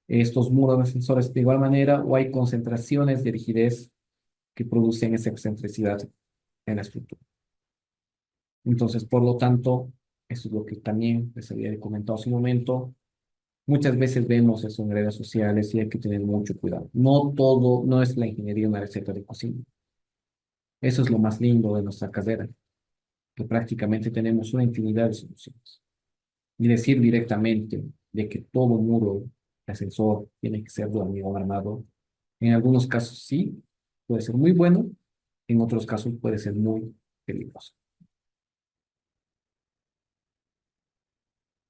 estos muros de ascensores de igual manera, o hay concentraciones de rigidez que producen esa excentricidad en la estructura. Entonces, por lo tanto, eso es lo que también les había comentado hace un momento. Muchas veces vemos eso en redes sociales y hay que tener mucho cuidado. No todo, no es la ingeniería una receta de cocina. Eso es lo más lindo de nuestra carrera, que prácticamente tenemos una infinidad de soluciones. Y decir directamente de que todo muro de ascensor tiene que ser de hormigón armado, en algunos casos sí, puede ser muy bueno, en otros casos puede ser muy peligroso.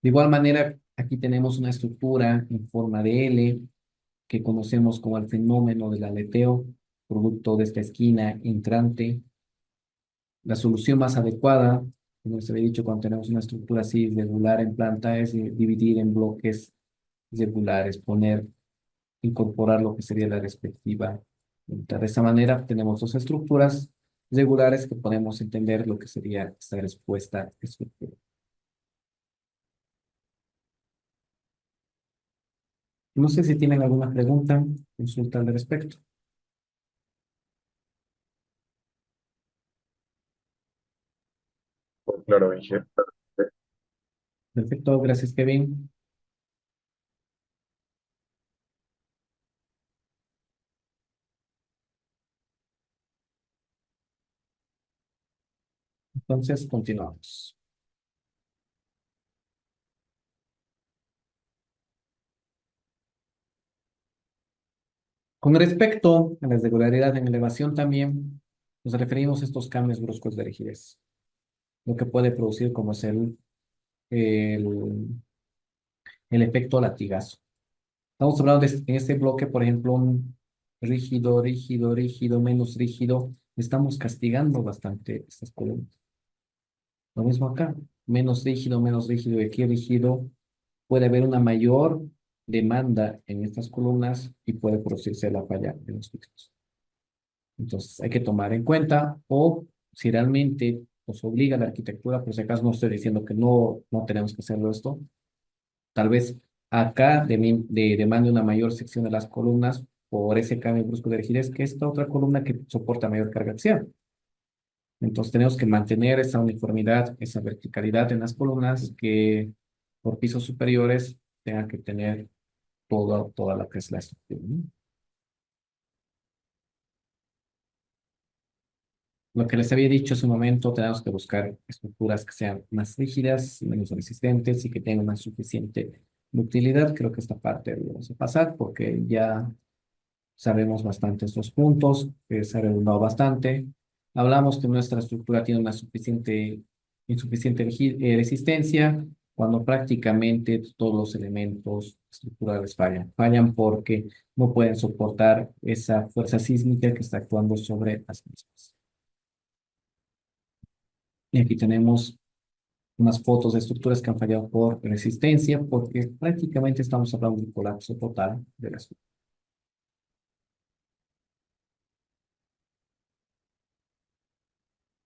De igual manera, aquí tenemos una estructura en forma de L que conocemos como el fenómeno del aleteo, producto de esta esquina entrante. La solución más adecuada, como se había dicho, cuando tenemos una estructura así regular en planta, es dividir en bloques regulares, incorporar lo que sería la respectiva unidad. De esa manera tenemos dos estructuras regulares que podemos entender lo que sería esta respuesta estructural. No sé si tienen alguna pregunta, consulta al respecto. Claro, Inge. Perfecto, gracias, Kevin. Entonces, continuamos. Con respecto a la irregularidad en elevación también, nos referimos a estos cambios bruscos de rigidez, lo que puede producir como es el, el efecto latigazo. Estamos hablando en este bloque, por ejemplo, un rígido, rígido, rígido, menos rígido. Estamos castigando bastante estas columnas. Lo mismo acá, menos rígido y aquí rígido. Puede haber una mayor demanda en estas columnas y puede producirse la falla de los fixos. Entonces hay que tomar en cuenta o si realmente nos obliga la arquitectura, por si acaso no estoy diciendo que no tenemos que hacerlo esto, tal vez acá demande una mayor sección de las columnas por ese cambio brusco de rigidez que esta otra columna que soporta mayor carga axial. Entonces tenemos que mantener esa uniformidad, esa verticalidad en las columnas que por pisos superiores tengan que tener toda la que es la estructura, ¿no? Lo que les había dicho hace un momento, tenemos que buscar estructuras que sean más rígidas, menos resistentes y que tengan una suficiente ductilidad. Creo que esta parte la vamos a pasar porque ya sabemos bastante estos puntos, que se ha redundado bastante. Hablamos que nuestra estructura tiene una insuficiente resistencia cuando prácticamente todos los elementos estructurales fallan. Fallan porque no pueden soportar esa fuerza sísmica que está actuando sobre las mismas. Y aquí tenemos unas fotos de estructuras que han fallado por resistencia, porque prácticamente estamos hablando de un colapso total de la estructura.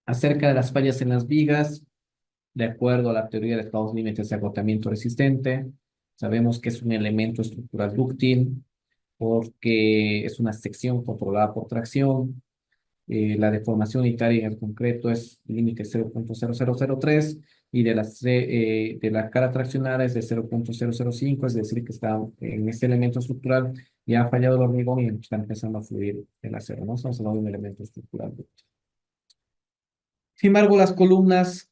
Acerca de las fallas en las vigas, de acuerdo a la teoría de estados límites de agotamiento resistente, sabemos que es un elemento estructural dúctil porque es una sección controlada por tracción. La deformación unitaria en el concreto es límite 0.0003 y de la cara traccionada es de 0.005, es decir, que está en este elemento estructural, ya ha fallado el hormigón y está empezando a fluir el acero, ¿no? Estamos hablando de un elemento estructural. Sin embargo, las columnas,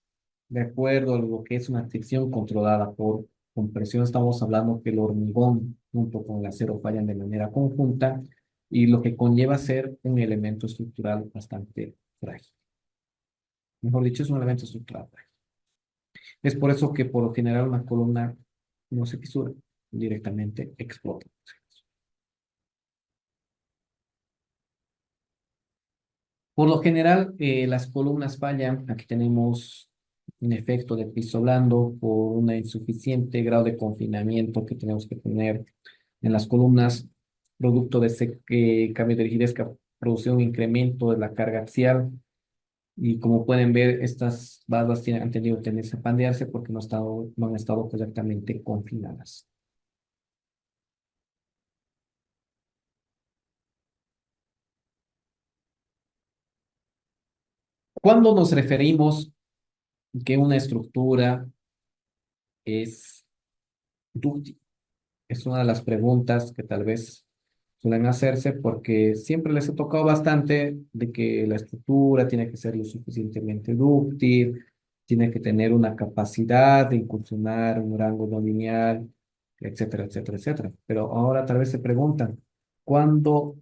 de acuerdo a lo que es una sección controlada por compresión, estamos hablando que el hormigón junto con el acero fallan de manera conjunta y lo que conlleva ser un elemento estructural bastante frágil. Mejor dicho, es un elemento estructural frágil. Es por eso que por lo general una columna no se fisura, directamente explota. Por lo general, las columnas fallan. Aquí tenemos un efecto de piso blando por un insuficiente grado de confinamiento que tenemos que tener en las columnas, producto de ese cambio de rigidez que produce un incremento de la carga axial. Y como pueden ver, estas barras han tenido tendencia a pandearse porque no han estado correctamente confinadas. Cuando nos referimos que una estructura es dúctil, es una de las preguntas que tal vez suelen hacerse porque siempre les ha tocado bastante de que la estructura tiene que ser lo suficientemente dúctil, tiene que tener una capacidad de incursionar en un rango no lineal, etcétera, etcétera, etcétera. Pero ahora tal vez se preguntan, ¿cuándo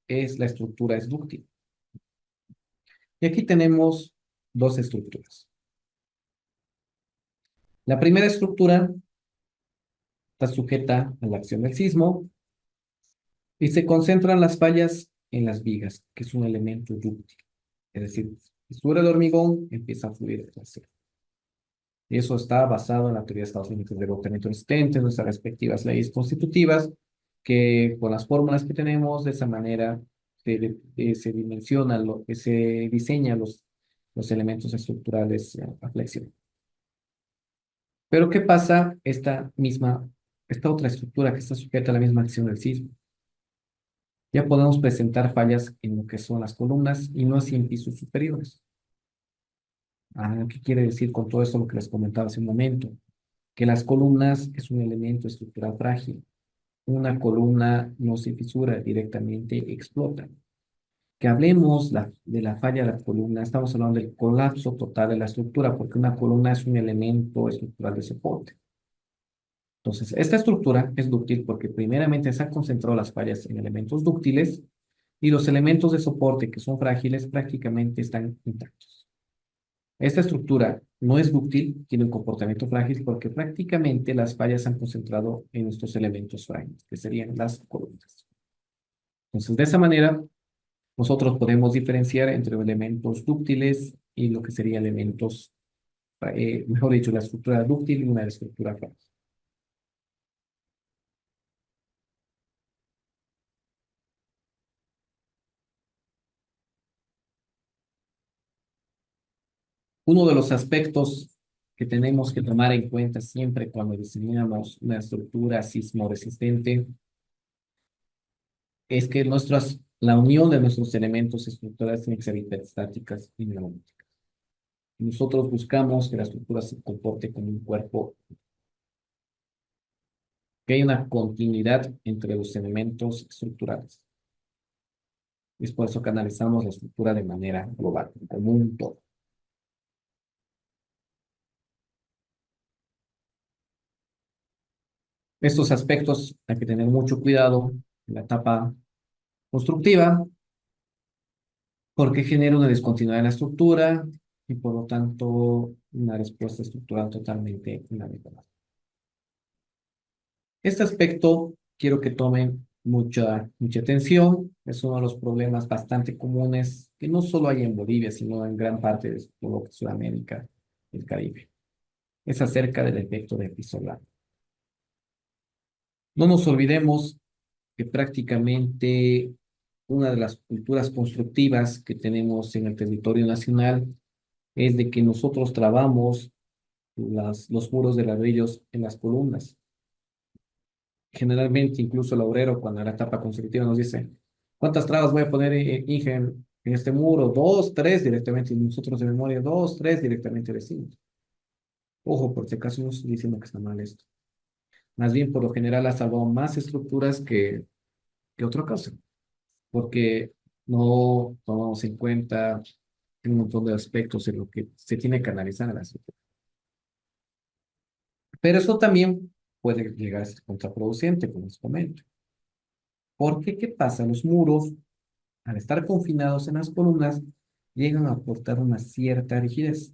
es la estructura es dúctil? Y aquí tenemos dos estructuras. La primera estructura está sujeta a la acción del sismo y se concentran las fallas en las vigas, que es un elemento dúctil. Es decir, fisura el hormigón, empieza a fluir el acero. Y eso está basado en la teoría de Estados Unidos de agotamiento resistente, nuestras respectivas leyes constitutivas, que con las fórmulas que tenemos, de esa manera se dimensiona, se diseñan los elementos estructurales a flexión. Pero ¿qué pasa esta otra estructura que está sujeta a la misma acción del sismo? Ya podemos presentar fallas en lo que son las columnas y no así en pisos superiores. ¿Qué quiere decir con todo esto lo que les comentaba hace un momento? Que las columnas es un elemento estructural frágil. Una columna no se fisura, directamente explota. Que hablemos de la falla de la columna, estamos hablando del colapso total de la estructura, porque una columna es un elemento estructural de soporte. Entonces, esta estructura es dúctil porque primeramente se han concentrado las fallas en elementos dúctiles y los elementos de soporte que son frágiles prácticamente están intactos. Esta estructura no es dúctil, tiene un comportamiento frágil porque prácticamente las fallas se han concentrado en estos elementos frágiles, que serían las columnas. Entonces, de esa manera, nosotros podemos diferenciar entre elementos dúctiles y lo que serían elementos, mejor dicho, la estructura dúctil y una estructura frágil. Uno de los aspectos que tenemos que tomar en cuenta siempre cuando diseñamos una estructura sismoresistente es que la unión de nuestros elementos estructurales tiene que ser hiperestáticas y dinámicas. Nosotros buscamos que la estructura se comporte como un cuerpo, que haya una continuidad entre los elementos estructurales. Es por eso que analizamos la estructura de manera global, como un todo. Estos aspectos hay que tener mucho cuidado en la etapa constructiva, porque genera una discontinuidad en la estructura y por lo tanto una respuesta estructural totalmente inadecuada. Este aspecto quiero que tomen mucha atención. Es uno de los problemas bastante comunes que no solo hay en Bolivia, sino en gran parte de todo lo que es Sudamérica y el Caribe. Es acerca del efecto de piso blanco. No nos olvidemos que prácticamente una de las culturas constructivas que tenemos en el territorio nacional es de que nosotros trabamos los muros de ladrillos en las columnas. Generalmente, incluso el obrero, cuando en la etapa constructiva nos dice, ¿cuántas trabas voy a poner, Inge, en este muro? Dos, tres directamente, y nosotros de memoria, dos, tres directamente decimos. Ojo, por si acaso no estoy diciendo que está mal esto. Más bien, por lo general, ha salvado más estructuras que otra cosa, porque no tomamos en cuenta un montón de aspectos en lo que se tiene que analizar en la estructura. Pero eso también puede llegar a ser contraproducente, como les comento. Porque, ¿qué pasa? Los muros, al estar confinados en las columnas, llegan a aportar una cierta rigidez.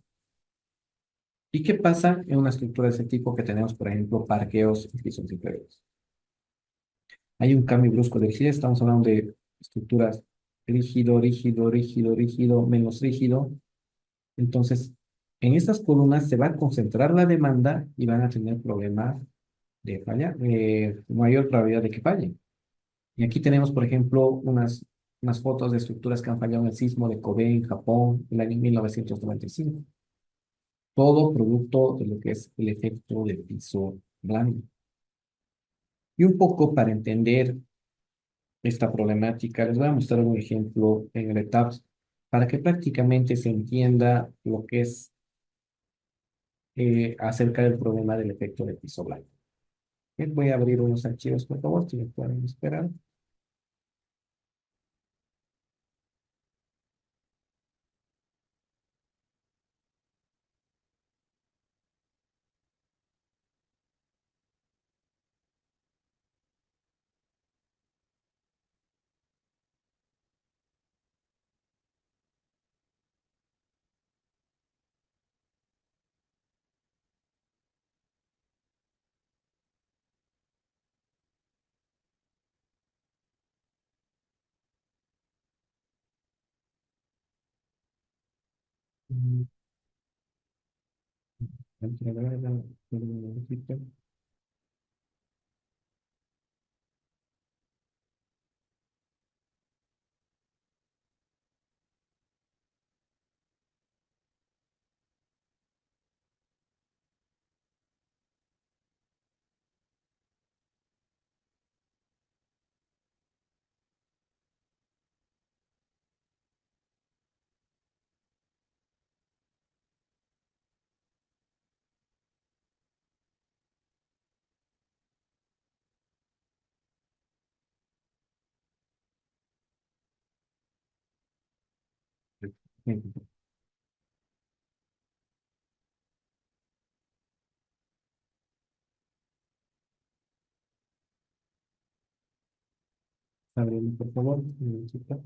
¿Y qué pasa en una estructura de ese tipo que tenemos, por ejemplo, parqueos y pisos inferiores? Hay un cambio brusco de rigidez, estamos hablando de estructuras rígido, rígido, rígido, rígido, menos rígido. Entonces, en estas columnas se va a concentrar la demanda y van a tener problemas de fallar, mayor probabilidad de que fallen. Y aquí tenemos, por ejemplo, unas fotos de estructuras que han fallado en el sismo de Kobe en Japón en el año 1995. Todo producto de lo que es el efecto de piso blando. Y un poco para entender esta problemática, les voy a mostrar un ejemplo en el ETABS para que prácticamente se entienda lo que es acerca del problema del efecto de piso blando. Voy a abrir unos archivos, por favor, si me pueden esperar. Mm, Abriendo, por favor. Un momentito.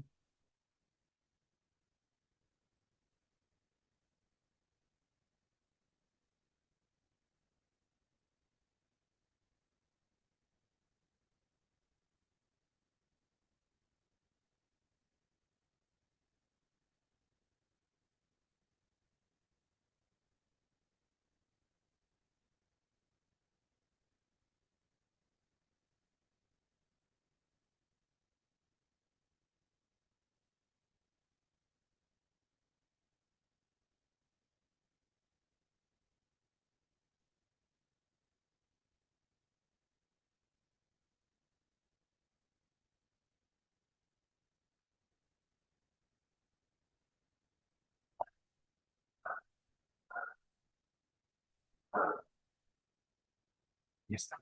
Ya está.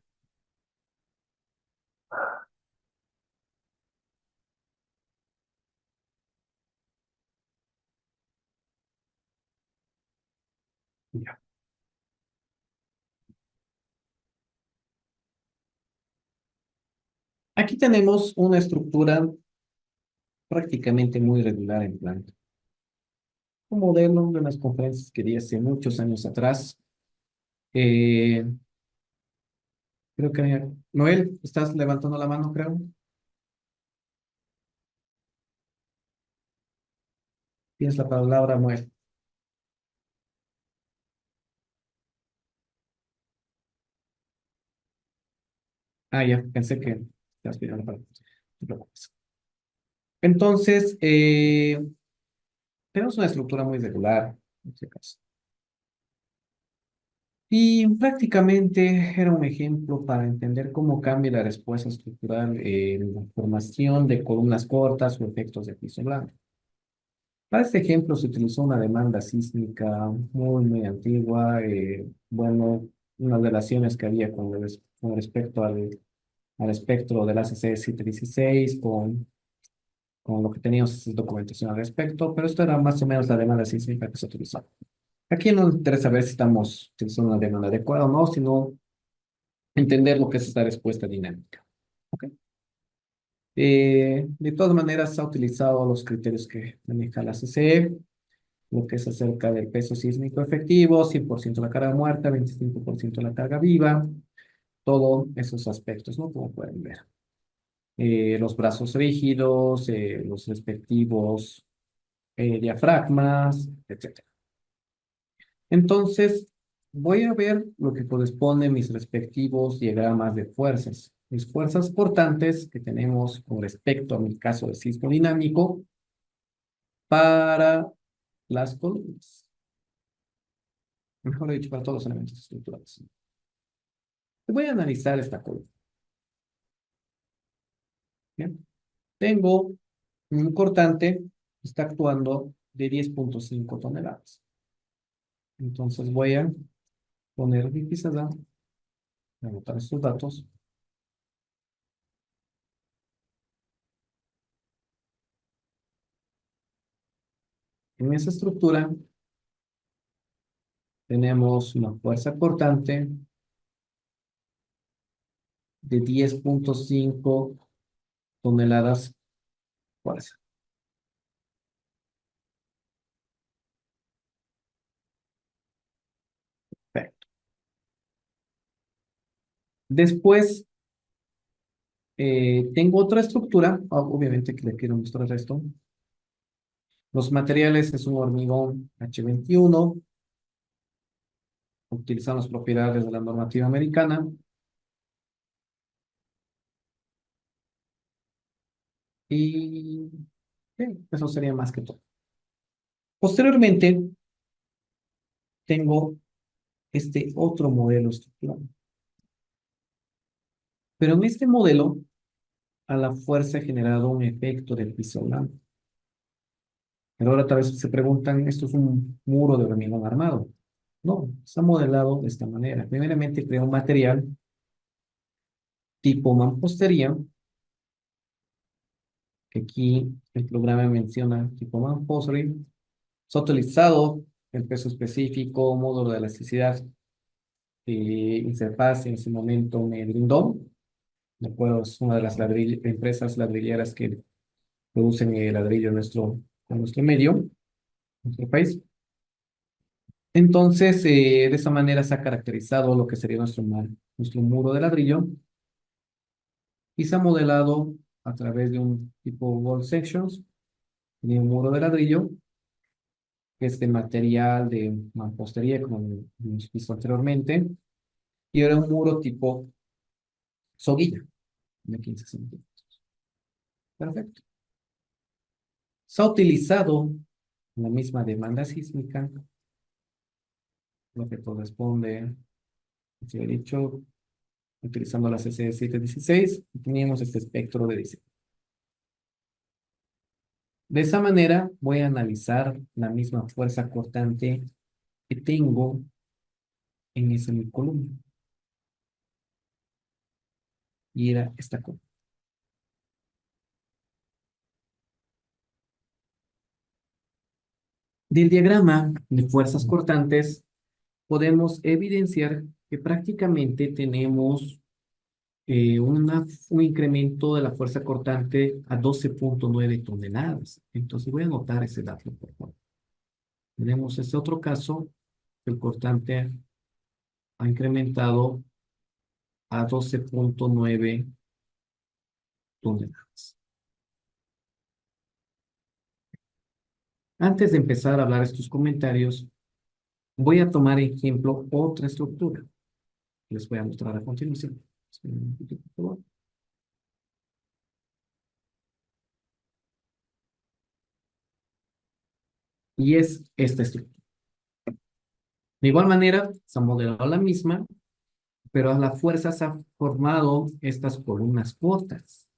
Ya. Aquí tenemos una estructura prácticamente muy regular en planta. Un modelo de unas conferencias que di hace muchos años atrás. Eh, Creo que, Noel, estás levantando la mano, creo. Tienes la palabra, Noel. Ah, ya, pensé que estabas pidiendo la palabra. No te preocupes. Entonces, tenemos una estructura muy regular. en este caso. Y prácticamente era un ejemplo para entender cómo cambia la respuesta estructural en la formación de columnas cortas o efectos de piso blando. Para este ejemplo se utilizó una demanda sísmica muy antigua. Bueno, unas relaciones que había con respecto al espectro del ACC 716, con lo que teníamos en documentación al respecto, pero esto era más o menos la demanda sísmica que se utilizó. Aquí no nos interesa ver si estamos utilizando una demanda adecuada o no, sino entender lo que es esta respuesta dinámica. ¿Ok? De todas maneras, ha utilizado los criterios que maneja la CCE, lo que es acerca del peso sísmico efectivo, 100% la carga muerta, 25% la carga viva, todos esos aspectos, ¿no? Como pueden ver. Los brazos rígidos, los respectivos diafragmas, etcétera. Entonces, voy a ver lo que corresponde a mis respectivos diagramas de fuerzas. Mis fuerzas portantes que tenemos con respecto a mi caso de sismo dinámico para las columnas. Mejor dicho, para todos los elementos estructurales. Voy a analizar esta columna. Bien. Tengo un cortante que está actuando de 10,5 toneladas. Entonces voy a poner mi pizarra, anotar estos datos. En esa estructura tenemos una fuerza cortante de 10,5 toneladas fuerza. Perfecto. Después tengo otra estructura, obviamente que le quiero mostrar esto. Los materiales es un hormigón H21, utilizando las propiedades de la normativa americana. Y bien, eso sería más que todo. Posteriormente, tengo este otro modelo estructural. Pero en este modelo, a la fuerza ha generado un efecto de piso blando. Pero ahora tal vez se preguntan, ¿esto es un muro de hormigón armado? No, está modelado de esta manera. Primeramente crea un material tipo mampostería, que aquí el programa menciona tipo mampostería. Se ha utilizado el peso específico, módulo de elasticidad, Interfaz en ese momento me brindó. De acuerdo, es una de las empresas ladrilleras que producen el ladrillo en nuestro medio, en nuestro país. Entonces, de esa manera se ha caracterizado lo que sería nuestro muro de ladrillo y se ha modelado a través de un tipo wall sections, de un muro de ladrillo, que es de material de mampostería, como hemos visto anteriormente, y era un muro tipo soguilla, de 15 centímetros. Perfecto. Se ha utilizado la misma demanda sísmica, lo que corresponde, como he dicho, utilizando la CC 716, y teníamos este espectro de diseño. De esa manera voy a analizar la misma fuerza cortante que tengo en esa mi columna. Y era esta columna. Del diagrama de fuerzas cortantes podemos evidenciar que prácticamente tenemos un incremento de la fuerza cortante a 12,9 toneladas. Entonces voy a anotar ese dato, por favor. Tenemos este otro caso, el cortante ha incrementado a 12,9 toneladas. Antes de empezar a hablar estos comentarios, voy a tomar ejemplo otra estructura. Les voy a mostrar a continuación. Esperen un poquito, por favor. Y es esta estructura. De igual manera, se ha modelado la misma, pero a la fuerza se han formado estas columnas cortas,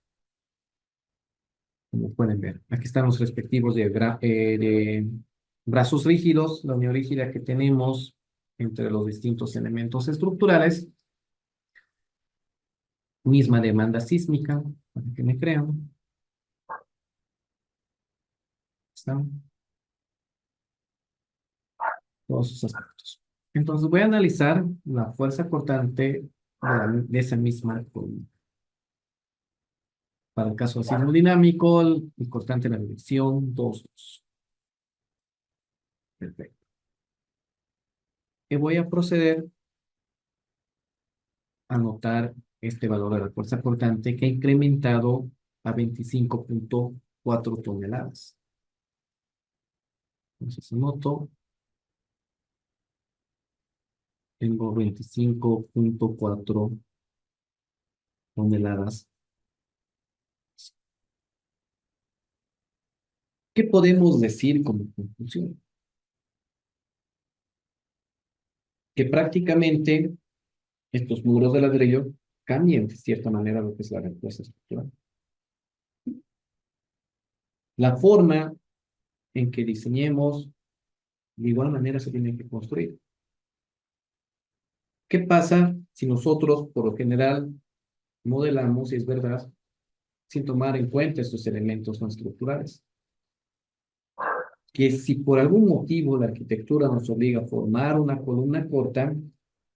como pueden ver. Aquí están los respectivos de brazos rígidos, la unión rígida que tenemos entre los distintos elementos estructurales, misma demanda sísmica, para que me crean. Están todos esos aspectos. Entonces voy a analizar la fuerza cortante de esa misma columna. Para el caso sismo dinámico, el cortante en la dirección 2, 2. Perfecto. Y voy a proceder a anotar este valor de la fuerza cortante que ha incrementado a 25,4 toneladas. Entonces anoto, tengo 25,4 toneladas. ¿Qué podemos decir como conclusión? Que prácticamente estos muros de ladrillo cambian de cierta manera lo que es la respuesta estructural. La forma en que diseñemos, de igual manera se tiene que construir. ¿Qué pasa si nosotros, por lo general, modelamos, y es verdad, sin tomar en cuenta estos elementos no estructurales? Que si por algún motivo la arquitectura nos obliga a formar una columna corta,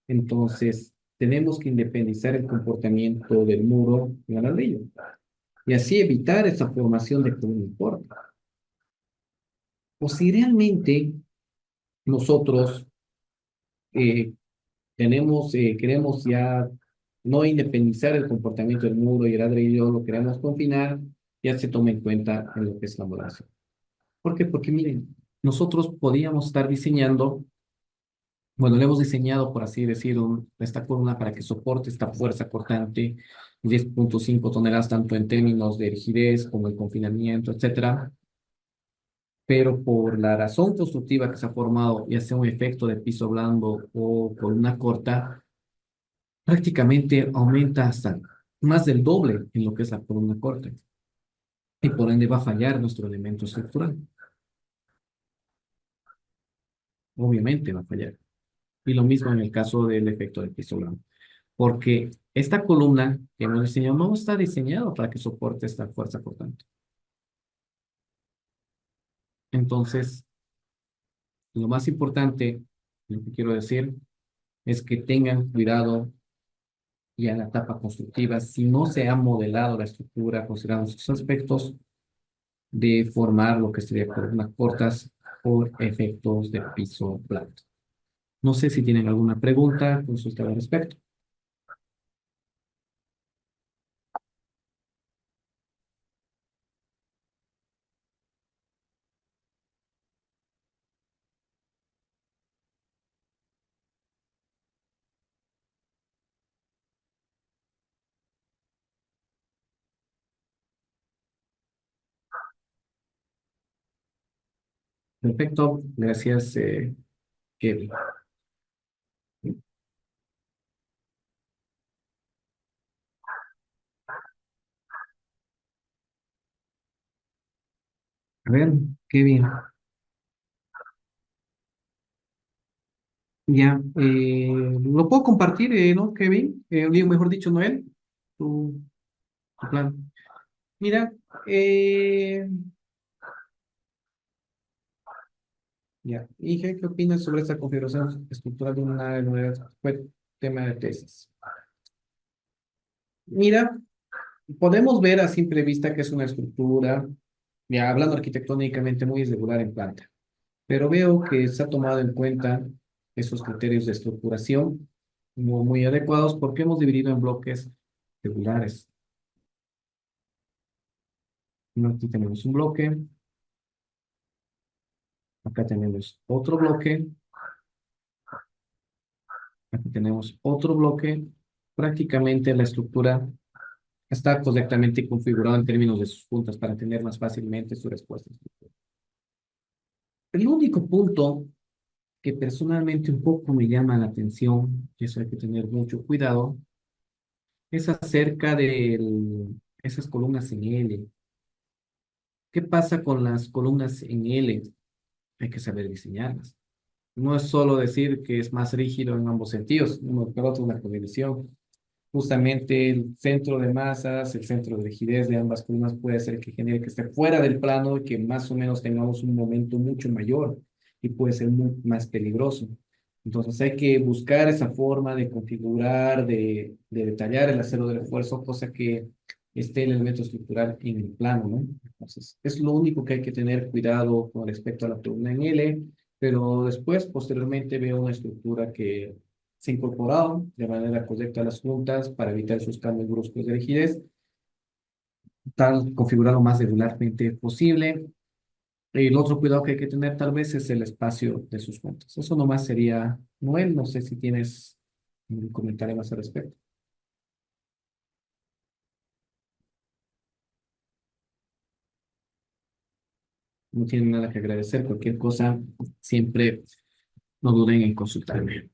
entonces tenemos que independizar el comportamiento del muro y el ladrillo, y así evitar esa formación de columna corta. O si realmente nosotros eh, queremos ya no independizar el comportamiento del muro y el ladrillo, lo queremos confinar, ya se toma en cuenta en lo que es la modelación. ¿Por qué? Porque miren, nosotros podíamos estar diseñando, bueno, le hemos diseñado, por así decirlo, esta columna para que soporte esta fuerza cortante, 10,5 toneladas, tanto en términos de rigidez como el confinamiento, etcétera. Pero por la razón constructiva que se ha formado, ya sea un efecto de piso blando o columna corta, prácticamente aumenta hasta más del doble en lo que es la columna corta. Y por ende va a fallar nuestro elemento estructural. Obviamente va a fallar. Y lo mismo en el caso del efecto de piso blando. Porque esta columna que hemos diseñado no está diseñado para que soporte esta fuerza cortante. Entonces, lo más importante, lo que quiero decir, es que tengan cuidado ya en la etapa constructiva, si no se ha modelado la estructura, considerando sus aspectos, de formar lo que sería columnas cortas por efectos de piso blando. No sé si tienen alguna pregunta, consulta al respecto. Perfecto, gracias, Kevin. A ver, Kevin, ya, lo puedo compartir, ¿no, Kevin? Digo, mejor dicho, Noel, tu, tu plan. Mira, eh, ya, Inge, ¿qué opinas sobre esta configuración estructural de una nueva fue tema de tesis? Mira, podemos ver a simple vista que es una estructura, ya hablando arquitectónicamente, muy irregular en planta, pero veo que se ha tomado en cuenta esos criterios de estructuración muy adecuados porque hemos dividido en bloques regulares. Aquí tenemos un bloque, acá tenemos otro bloque, aquí tenemos otro bloque. Prácticamente la estructura está correctamente configurada en términos de sus puntas para entender más fácilmente su respuesta. El único punto que personalmente un poco me llama la atención, y eso hay que tener mucho cuidado, es acerca de esas columnas en L. ¿Qué pasa con las columnas en L? Hay que saber diseñarlas. No es solo decir que es más rígido en ambos sentidos, uno que otro, una combinación. Justamente el centro de masas, el centro de rigidez de ambas columnas puede ser que genere que esté fuera del plano y que más o menos tengamos un momento mucho mayor y puede ser muy más peligroso. Entonces hay que buscar esa forma de configurar, de detallar el acero del refuerzo, cosa que esté el elemento estructural en el plano, ¿no? Entonces es lo único que hay que tener cuidado con respecto a la columna en L, pero después, posteriormente, veo una estructura que se ha incorporado de manera correcta a las juntas para evitar esos cambios bruscos de rigidez, tal configurado lo más regularmente posible. El otro cuidado que hay que tener tal vez es el espacio de sus juntas. Eso nomás sería, Noel, no sé si tienes un comentario más al respecto. No tienen nada que agradecer, cualquier cosa, siempre no duden en consultarme.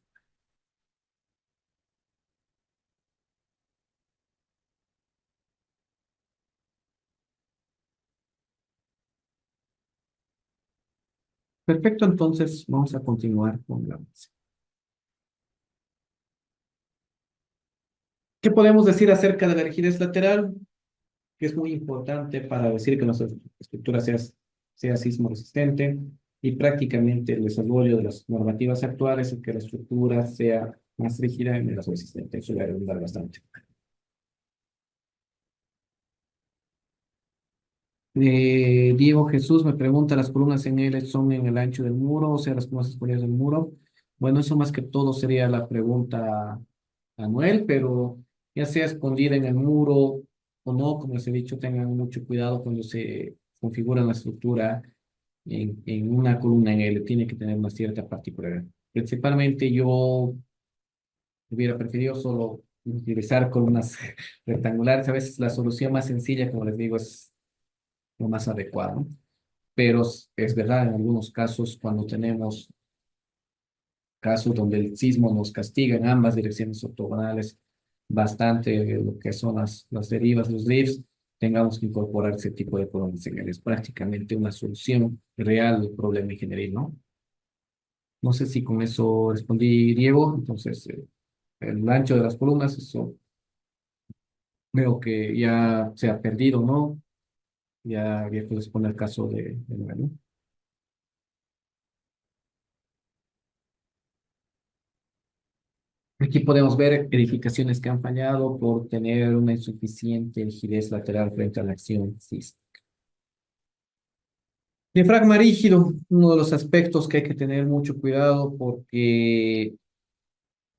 Perfecto, entonces vamos a continuar con la base. ¿Qué podemos decir acerca de la rigidez lateral? Que es muy importante para decir que nuestra estructura sea sismo resistente y prácticamente el desarrollo de las normativas actuales es que la estructura sea más rígida y menos resistente. Eso le va a ayudar bastante. Diego Jesús me pregunta, ¿las columnas en L son en el ancho del muro, o sea, las columnas expuestas del muro? Bueno, eso más que todo sería la pregunta a Manuel, pero ya sea escondida en el muro o no, como les he dicho, tengan mucho cuidado cuando se configura la estructura en una columna en L, tiene que tener una cierta particularidad. Principalmente yo hubiera preferido solo utilizar columnas rectangulares, a veces la solución más sencilla, como les digo, es lo más adecuado, pero es verdad, en algunos casos, cuando tenemos casos donde el sismo nos castiga en ambas direcciones ortogonales, bastante lo que son las derivas, los drifts, tengamos que incorporar ese tipo de columnas en él. Es prácticamente una solución real del problema ingenieril, ¿no? No sé si con eso respondí, Diego. Entonces, el ancho de las columnas, eso veo que ya se ha perdido, ¿no? Ya puedes poner el caso de Noel, ¿no? Aquí podemos ver edificaciones que han fallado por tener una insuficiente rigidez lateral frente a la acción sísmica. Diafragma rígido, uno de los aspectos que hay que tener mucho cuidado porque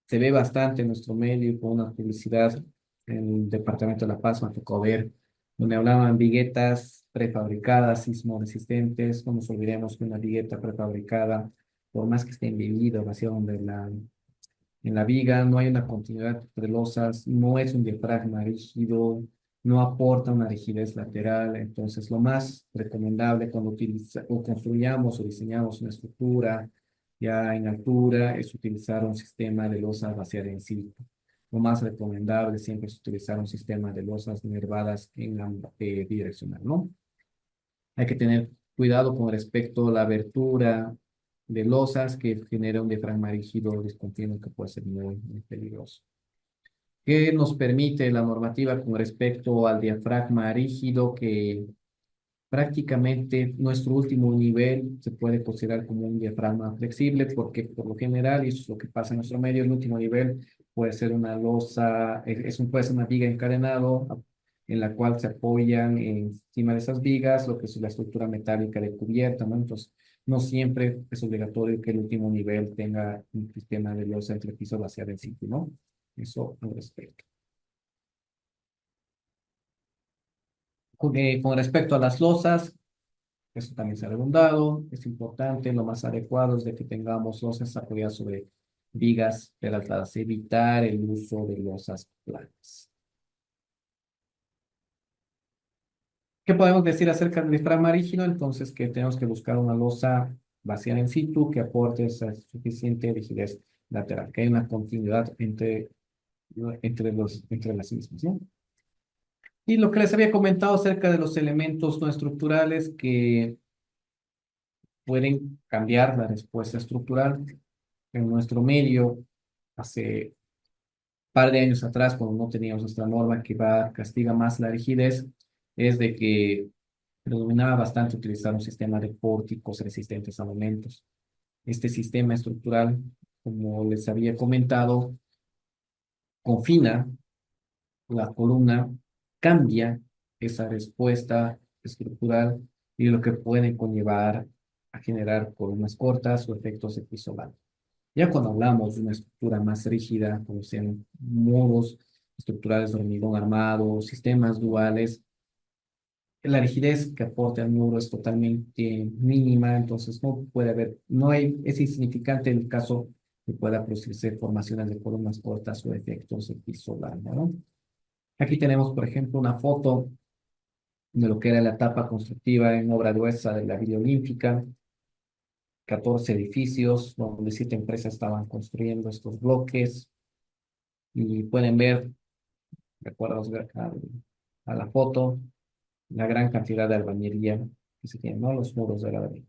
se ve bastante en nuestro medio con una publicidad en el departamento de La Paz, me tocó ver, donde hablaban viguetas prefabricadas, sismo resistentes. No nos olvidemos que una vigueta prefabricada, por más que esté embebida o vacía donde en la viga, no hay una continuidad entre losas, no es un diafragma rígido, no aporta una rigidez lateral. Entonces, lo más recomendable cuando o construyamos o diseñamos una estructura ya en altura es utilizar un sistema de losa vaciada en situ. Lo más recomendable siempre es utilizar un sistema de losas nervadas en direccional, ¿no? Hay que tener cuidado con respecto a la abertura de losas que genera un diafragma rígido discontinuo que puede ser muy peligroso. ¿Qué nos permite la normativa con respecto al diafragma rígido? Que prácticamente nuestro último nivel se puede considerar como un diafragma flexible porque por lo general, y eso es lo que pasa en nuestro medio, el último nivel puede ser una losa, puede ser una viga encadenado en la cual se apoyan encima de esas vigas lo que es la estructura metálica de cubierta, ¿no? Entonces, no siempre es obligatorio que el último nivel tenga un sistema de losa entre piso vaciada en sitio, ¿no? Eso al respecto. Con respecto a las losas, eso también se ha redundado, es importante, lo más adecuado es de que tengamos losas apoyadas sobre vigas peraltadas, evitar el uso de losas planas. ¿Qué podemos decir acerca del diafragma rígido? Entonces, que tenemos que buscar una losa vaciar in situ que aporte esa suficiente rigidez lateral, que hay una continuidad entre las mismas, ¿no? Y lo que les había comentado acerca de los elementos no estructurales que pueden cambiar la respuesta estructural en nuestro medio. Hace par de años atrás, cuando no teníamos nuestra norma que castiga más la rigidez, es de que predominaba bastante utilizar un sistema de pórticos resistentes a momentos. Este sistema estructural, como les había comentado, confina la columna, cambia esa respuesta estructural y lo que puede conllevar a generar columnas cortas o efectos de piso bajo. Ya cuando hablamos de una estructura más rígida, como sean muros estructurales de hormigón armado, sistemas duales, la rigidez que aporta el muro es totalmente mínima, entonces no puede haber, no hay, es insignificante el caso que pueda producirse formaciones de columnas cortas o efectos de piso blando, ¿no? Aquí tenemos, por ejemplo, una foto de lo que era la etapa constructiva en obra gruesa de la Villa Olímpica, 14 edificios, donde 7 empresas estaban construyendo estos bloques, y pueden ver, recuerdos a la foto, la gran cantidad de albañilería que se tiene, ¿no? Los muros de la avenida.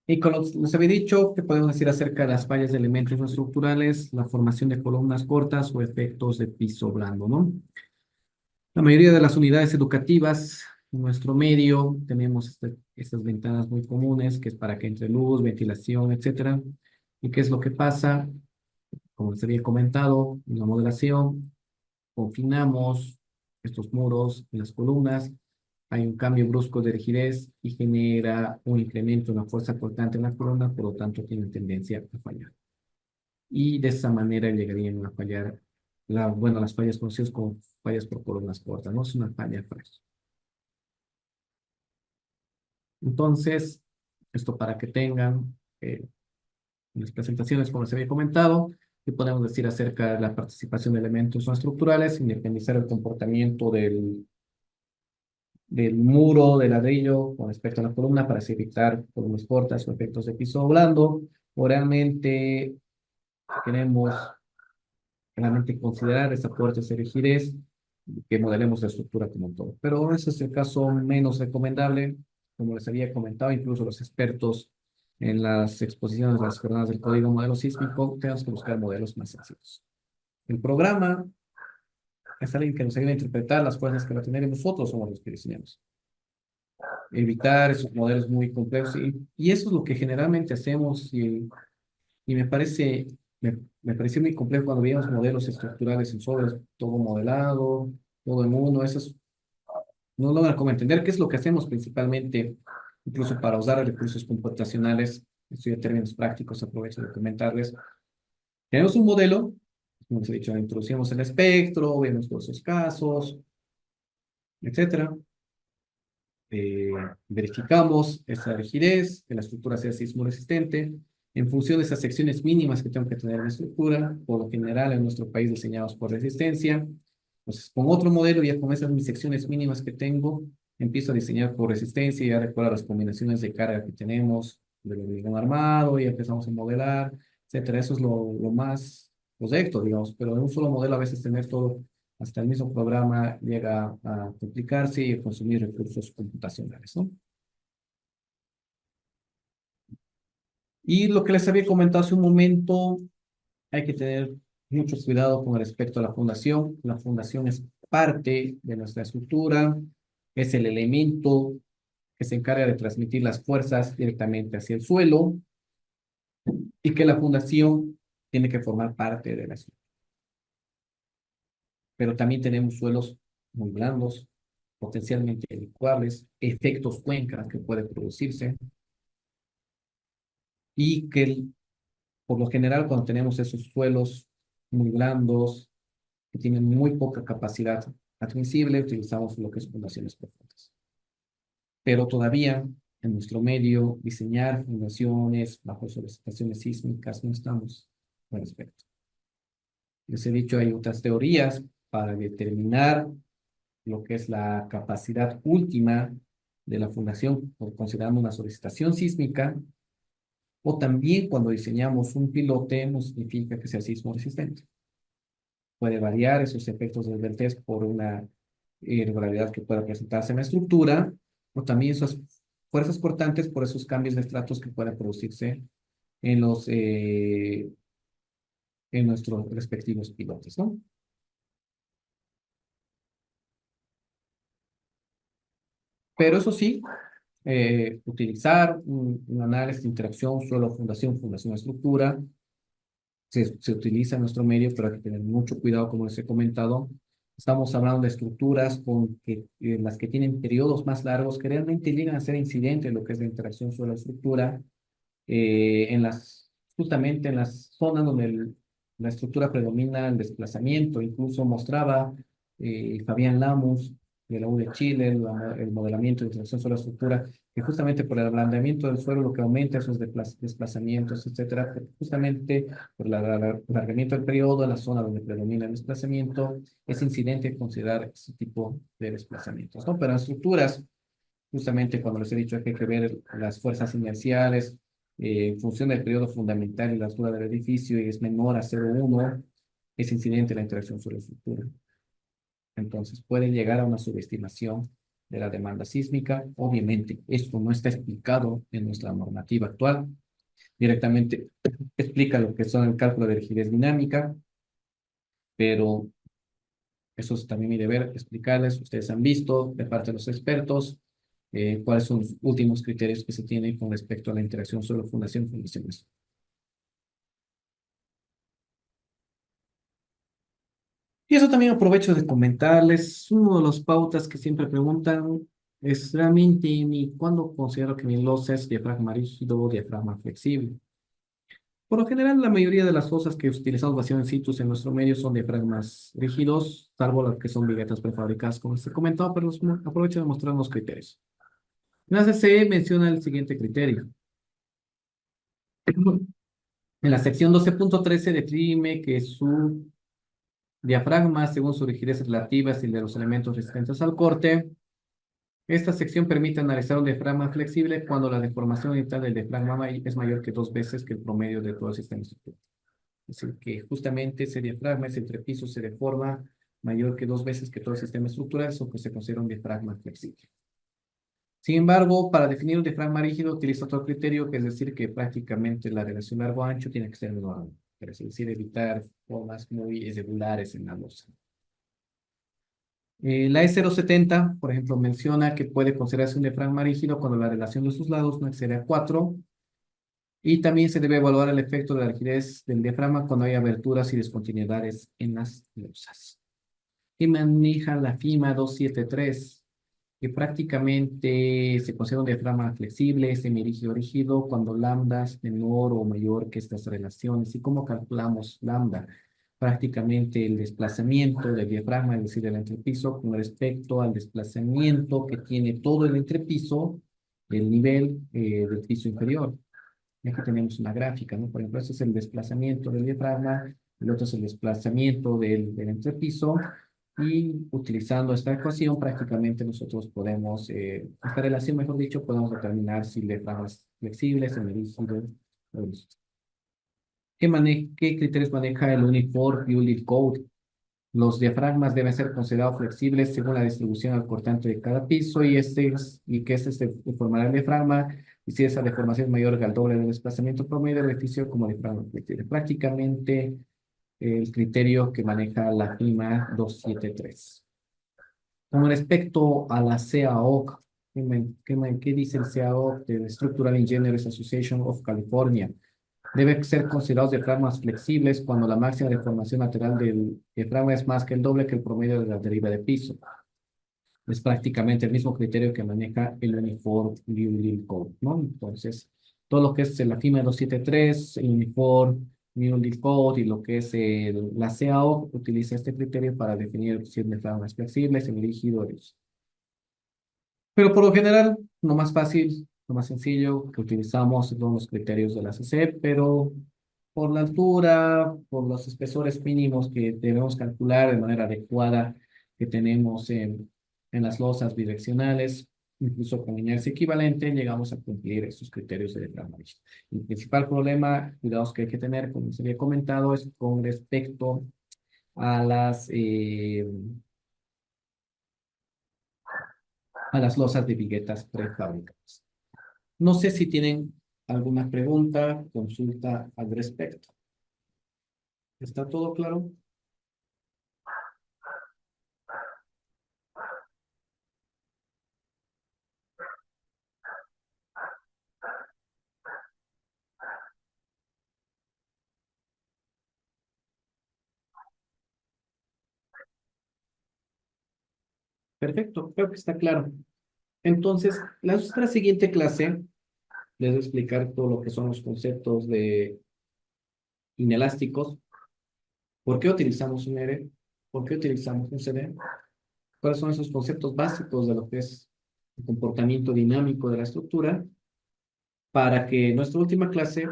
Y como les había dicho, ¿qué podemos decir acerca de las fallas de elementos no estructurales, la formación de columnas cortas o efectos de piso blando, ¿no? La mayoría de las unidades educativas en nuestro medio tenemos estas ventanas muy comunes, que es para que entre luz, ventilación, etcétera. ¿Y qué es lo que pasa? Como les había comentado, en la modelación, confinamos estos muros y las columnas, hay un cambio brusco de rigidez y genera un incremento en la fuerza cortante en la columna, por lo tanto tiene tendencia a fallar. Y de esa manera llegarían a fallar, bueno, las fallas conocidas como fallas por columnas cortas, no es una falla frágil. Entonces, esto para que tengan las presentaciones, como les había comentado, que podemos decir acerca de la participación de elementos no estructurales, independizar el comportamiento del muro de ladrillo con respecto a la columna para así evitar columnas cortas o efectos de piso blando. O realmente queremos realmente considerar esa fuerte rigidez, que modelemos la estructura como un todo. Pero ese es el caso menos recomendable, como les había comentado, incluso los expertos en las exposiciones de las jornadas del código modelo sísmico, tenemos que buscar modelos más sencillos. El programa es alguien que nos ayuda a interpretar las fuerzas que va a tener, nosotros somos los que diseñamos. Evitar esos modelos muy complejos, y eso es lo que generalmente hacemos, y me pareció muy complejo cuando veíamos modelos estructurales en sobres, todo modelado, todo en uno, no logran como entender qué es lo que hacemos principalmente, incluso para usar recursos computacionales. Estoy en términos prácticos, aprovecho de comentarles. Tenemos un modelo, como les he dicho, introducimos el espectro, vemos todos esos casos, etcétera. Verificamos esa rigidez, que la estructura sea sismo resistente, en función de esas secciones mínimas que tengo que tener en la estructura, por lo general en nuestro país diseñados por resistencia. Entonces, con otro modelo, ya con esas mis secciones mínimas que tengo, empiezo a diseñar por resistencia, y ya recuerdo las combinaciones de carga que tenemos del hormigón armado, y empezamos a modelar, etcétera. Eso es lo más correcto, digamos, pero en un solo modelo a veces tener todo, hasta el mismo programa llega a complicarse y a consumir recursos computacionales, ¿no? Y lo que les había comentado hace un momento, hay que tener mucho cuidado con respecto a la fundación. La fundación es parte de nuestra estructura, es el elemento que se encarga de transmitir las fuerzas directamente hacia el suelo, y que la fundación tiene que formar parte de la estructura. Pero también tenemos suelos muy blandos, potencialmente licuables, efectos cuenca que puede producirse, y que por lo general cuando tenemos esos suelos muy blandos, que tienen muy poca capacidad admisible, utilizamos lo que es fundaciones profundas. Pero todavía en nuestro medio, diseñar fundaciones bajo solicitaciones sísmicas no estamos al respecto. Les he dicho, hay otras teorías para determinar lo que es la capacidad última de la fundación, o considerando una solicitación sísmica, o también cuando diseñamos un pilote, no significa que sea sismo resistente. Puede variar esos efectos del test por una irregularidad que pueda presentarse en la estructura, o también esas fuerzas cortantes por esos cambios de estratos que pueden producirse en en nuestros respectivos pilotes, ¿no? Pero eso sí, utilizar un análisis de interacción suelo-fundación, fundación-estructura, se utiliza en nuestro medio, pero hay que tener mucho cuidado, como les he comentado. Estamos hablando de estructuras las que tienen periodos más largos, que realmente llegan a ser incidentes en lo que es la interacción suelo-estructura, justamente en las zonas donde la estructura predomina el desplazamiento. Incluso mostraba Fabián Lamus de la U de Chile el modelamiento de interacción suelo-estructura, que justamente por el ablandamiento del suelo lo que aumenta esos desplazamientos, etcétera, justamente por el alargamiento del periodo en la zona donde predomina el desplazamiento, es incidente considerar ese tipo de desplazamientos, ¿no? Pero en estructuras, justamente cuando les he dicho que hay que ver las fuerzas inerciales en función del periodo fundamental y la altura del edificio y es menor a 0,1, es incidente la interacción sobre la estructura. Entonces puede llegar a una subestimación de la demanda sísmica. Obviamente, esto no está explicado en nuestra normativa actual. Directamente explica lo que son el cálculo de rigidez dinámica, pero eso es también mi deber explicarles. Ustedes han visto de parte de los expertos cuáles son los últimos criterios que se tienen con respecto a la interacción sobre fundación fundaciones. Y eso también aprovecho de comentarles. Uno de los pautas que siempre preguntan es realmente cuándo considero que mi losa es diafragma rígido o diafragma flexible. Por lo general, la mayoría de las losas que utilizamos vacío en situ en nuestro medio son diafragmas rígidos, salvo las que son viguetas prefabricadas, como se comentaba, pero aprovecho de mostrar unos criterios. En la CCE menciona el siguiente criterio. En la sección 12.13 define que su diafragma, según su rigidez relativa y de los elementos resistentes al corte, esta sección permite analizar un diafragma flexible cuando la deformación unital del diafragma es mayor que 2 veces que el promedio de todo el sistema estructural. Es decir, que justamente ese diafragma, ese entrepiso se deforma mayor que 2 veces que todo el sistema estructural, eso que se considera un diafragma flexible. Sin embargo, para definir un diafragma rígido utiliza otro criterio, que es decir, que prácticamente la relación largo-ancho tiene que ser menor, es decir, evitar formas muy irregulares en la losa. La E070, por ejemplo, menciona que puede considerarse un diafragma rígido cuando la relación de sus lados no excede a 4, y también se debe evaluar el efecto de la rigidez del diafragma cuando hay aberturas y descontinuidades en las losas. Y maneja la FIMA 273, que prácticamente se considera un diafragma flexible, semirígido rígido, cuando lambda es menor o mayor que estas relaciones. ¿Y cómo calculamos lambda? Prácticamente el desplazamiento del diafragma, es decir, el entrepiso, con respecto al desplazamiento que tiene todo el entrepiso, el nivel del piso inferior. Y aquí tenemos una gráfica, ¿no? Por ejemplo, este es el desplazamiento del diafragma, el otro es el desplazamiento del entrepiso, y utilizando esta ecuación prácticamente nosotros podemos, esta relación, mejor dicho, podemos determinar si el diafragma es flexible, semirígido o rígido. ¿Qué criterios maneja el Uniform Building Code? Los diafragmas deben ser considerados flexibles según la distribución al cortante de cada piso, y que este se deformará el diafragma, y si esa deformación es mayor que el doble del desplazamiento promedio del edificio como diafragma flexible. Prácticamente el criterio que maneja la FIMA 273. Con respecto a la CAOC, ¿qué dice el CAOC de Structural Engineers Association of California? Debe ser considerados diafragmas flexibles cuando la máxima deformación lateral del diafragma es más que el doble que el promedio de la deriva de piso. Es prácticamente el mismo criterio que maneja el Uniform Building Code, ¿no? Entonces, todo lo que es la FIMA 273, el Uniform Building Code y lo que es la CAO utiliza este criterio para definir si el diafragma es flexible, semirígido o rígido. Pero por lo general, lo más fácil, lo más sencillo que utilizamos son los criterios de la CC, pero por la altura, por los espesores mínimos que debemos calcular de manera adecuada que tenemos en las losas bidireccionales, incluso con inercia equivalente, llegamos a cumplir estos criterios de diafragma rígido. El principal problema, cuidados que hay que tener, como se había comentado, es con respecto a las losas de viguetas prefabricadas. No sé si tienen alguna pregunta, consulta al respecto. ¿Está todo claro? Perfecto, creo que está claro. Entonces, nuestra siguiente clase les voy a explicar todo lo que son los conceptos de inelásticos, por qué utilizamos un ERE, por qué utilizamos un CD, cuáles son esos conceptos básicos de lo que es el comportamiento dinámico de la estructura, para que en nuestra última clase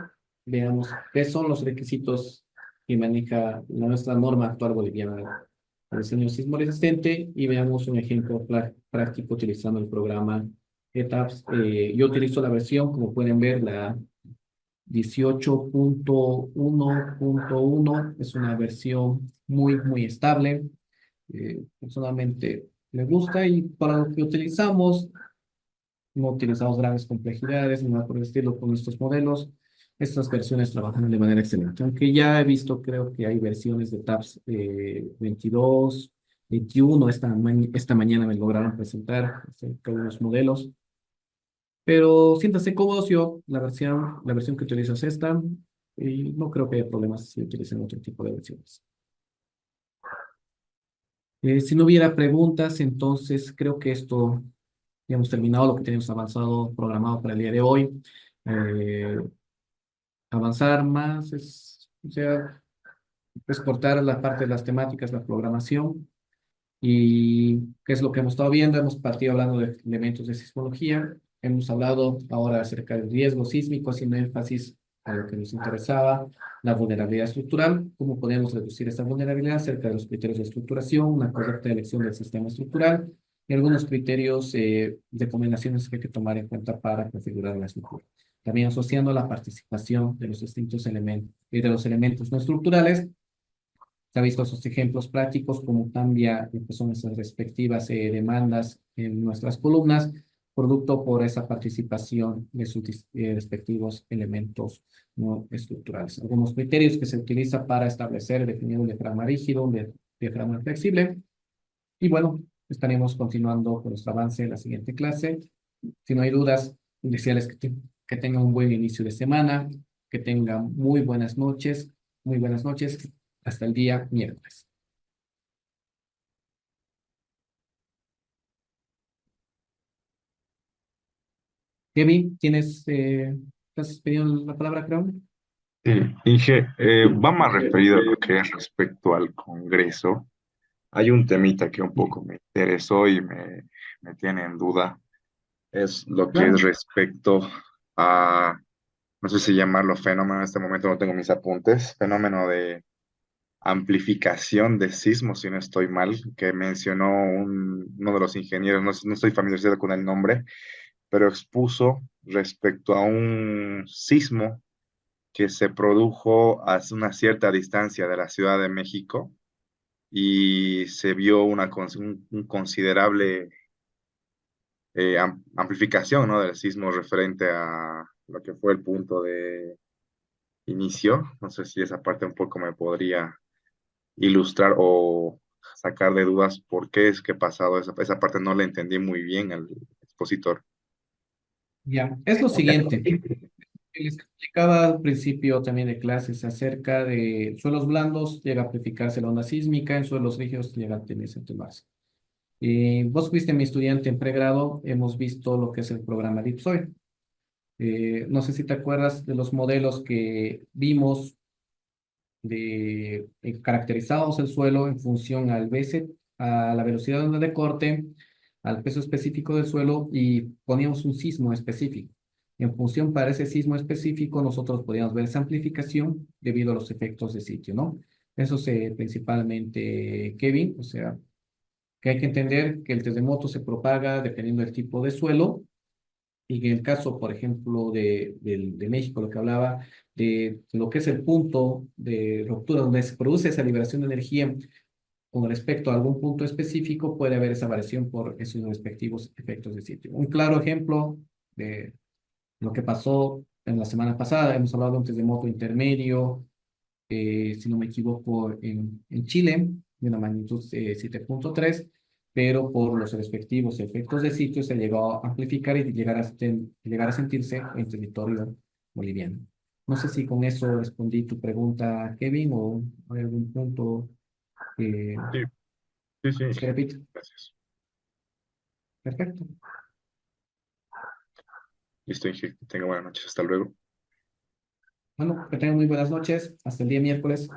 veamos qué son los requisitos que maneja nuestra norma actual boliviana de diseño sismo resistente y veamos un ejemplo práctico utilizando el programa ETAPS. Yo utilizo la versión, como pueden ver, la 18.1.1. Es una versión muy estable. Personalmente me gusta y para lo que utilizamos, no utilizamos grandes complejidades ni nada por el estilo con estos modelos. Estas versiones trabajan de manera excelente, aunque ya he visto, creo que hay versiones de TAPS 22, 21, esta mañana me lograron presentar acerca de unos modelos, pero siéntanse cómodos, yo la versión que utilizo es esta, y no creo que haya problemas si utilicen otro tipo de versiones. Si no hubiera preguntas, entonces creo que esto ya hemos terminado lo que teníamos avanzado, programado para el día de hoy. Eh, Avanzar más es, o sea, exportar la parte de las temáticas, la programación. ¿Y qué es lo que hemos estado viendo? Hemos partido hablando de elementos de sismología. Hemos hablado ahora acerca del riesgo sísmico, haciendo énfasis a lo que nos interesaba, la vulnerabilidad estructural, cómo podemos reducir esta vulnerabilidad acerca de los criterios de estructuración, una correcta elección del sistema estructural y algunos criterios, recomendaciones que hay que tomar en cuenta para configurar la estructura. También asociando la participación de los distintos elementos y de los elementos no estructurales. Se ha visto esos ejemplos prácticos, cómo cambia lo que son esas respectivas demandas en nuestras columnas, producto por esa participación de sus respectivos elementos no estructurales. Algunos criterios que se utiliza para establecer, definir un diafragma rígido, un diafragma flexible. Y bueno, estaremos continuando con nuestro avance en la siguiente clase. Si no hay dudas, desearles que tengan un buen inicio de semana, que tengan muy buenas noches, hasta el día miércoles. Kevin, ¿estás pidiendo la palabra, creo? Sí, Inge, va más referido a lo que es respecto al Congreso. Hay un temita que un poco me interesó y me tiene en duda. Es lo que es Claro. respecto a, no sé si llamarlo fenómeno, en este momento no tengo mis apuntes, fenómeno de amplificación de sismos, si no estoy mal, que mencionó uno de los ingenieros, no estoy familiarizado con el nombre, pero expuso respecto a un sismo que se produjo a una cierta distancia de la Ciudad de México y se vio un considerable amplificación, ¿no? Del sismo referente a lo que fue el punto de inicio. No sé si esa parte un poco me podría ilustrar o sacar de dudas por qué es que ha pasado esa parte, no la entendí muy bien al expositor. Ya, es lo siguiente. Les explicaba al principio también de clases acerca de suelos blandos, llega a amplificarse la onda sísmica, en suelos rígidos llega a tenerse más. Vos fuiste mi estudiante en pregrado, hemos visto lo que es el programa DeepSoil. No sé si te acuerdas de los modelos que vimos de caracterizados el suelo en función al BC, a la velocidad de onda de corte, al peso específico del suelo y poníamos un sismo específico. En función para ese sismo específico, nosotros podíamos ver esa amplificación debido a los efectos de sitio, ¿no? Eso es principalmente Kevin, o sea, que hay que entender que el terremoto se propaga dependiendo del tipo de suelo y en el caso, por ejemplo, de México, lo que hablaba de lo que es el punto de ruptura donde se produce esa liberación de energía con respecto a algún punto específico, puede haber esa variación por esos respectivos efectos de sitio. Un claro ejemplo de lo que pasó en la semana pasada, hemos hablado de un terremoto intermedio, si no me equivoco, en Chile, de una magnitud 7.3, pero por los respectivos efectos de sitio se llegó a amplificar y llegar a sentirse en territorio boliviano. No sé si con eso respondí tu pregunta, Kevin, o hay algún punto que Sí, sí, sí, se repite. gracias. Perfecto. Listo, Inge, que tenga buenas noches, hasta luego. Bueno, que tengan muy buenas noches. Hasta el día miércoles.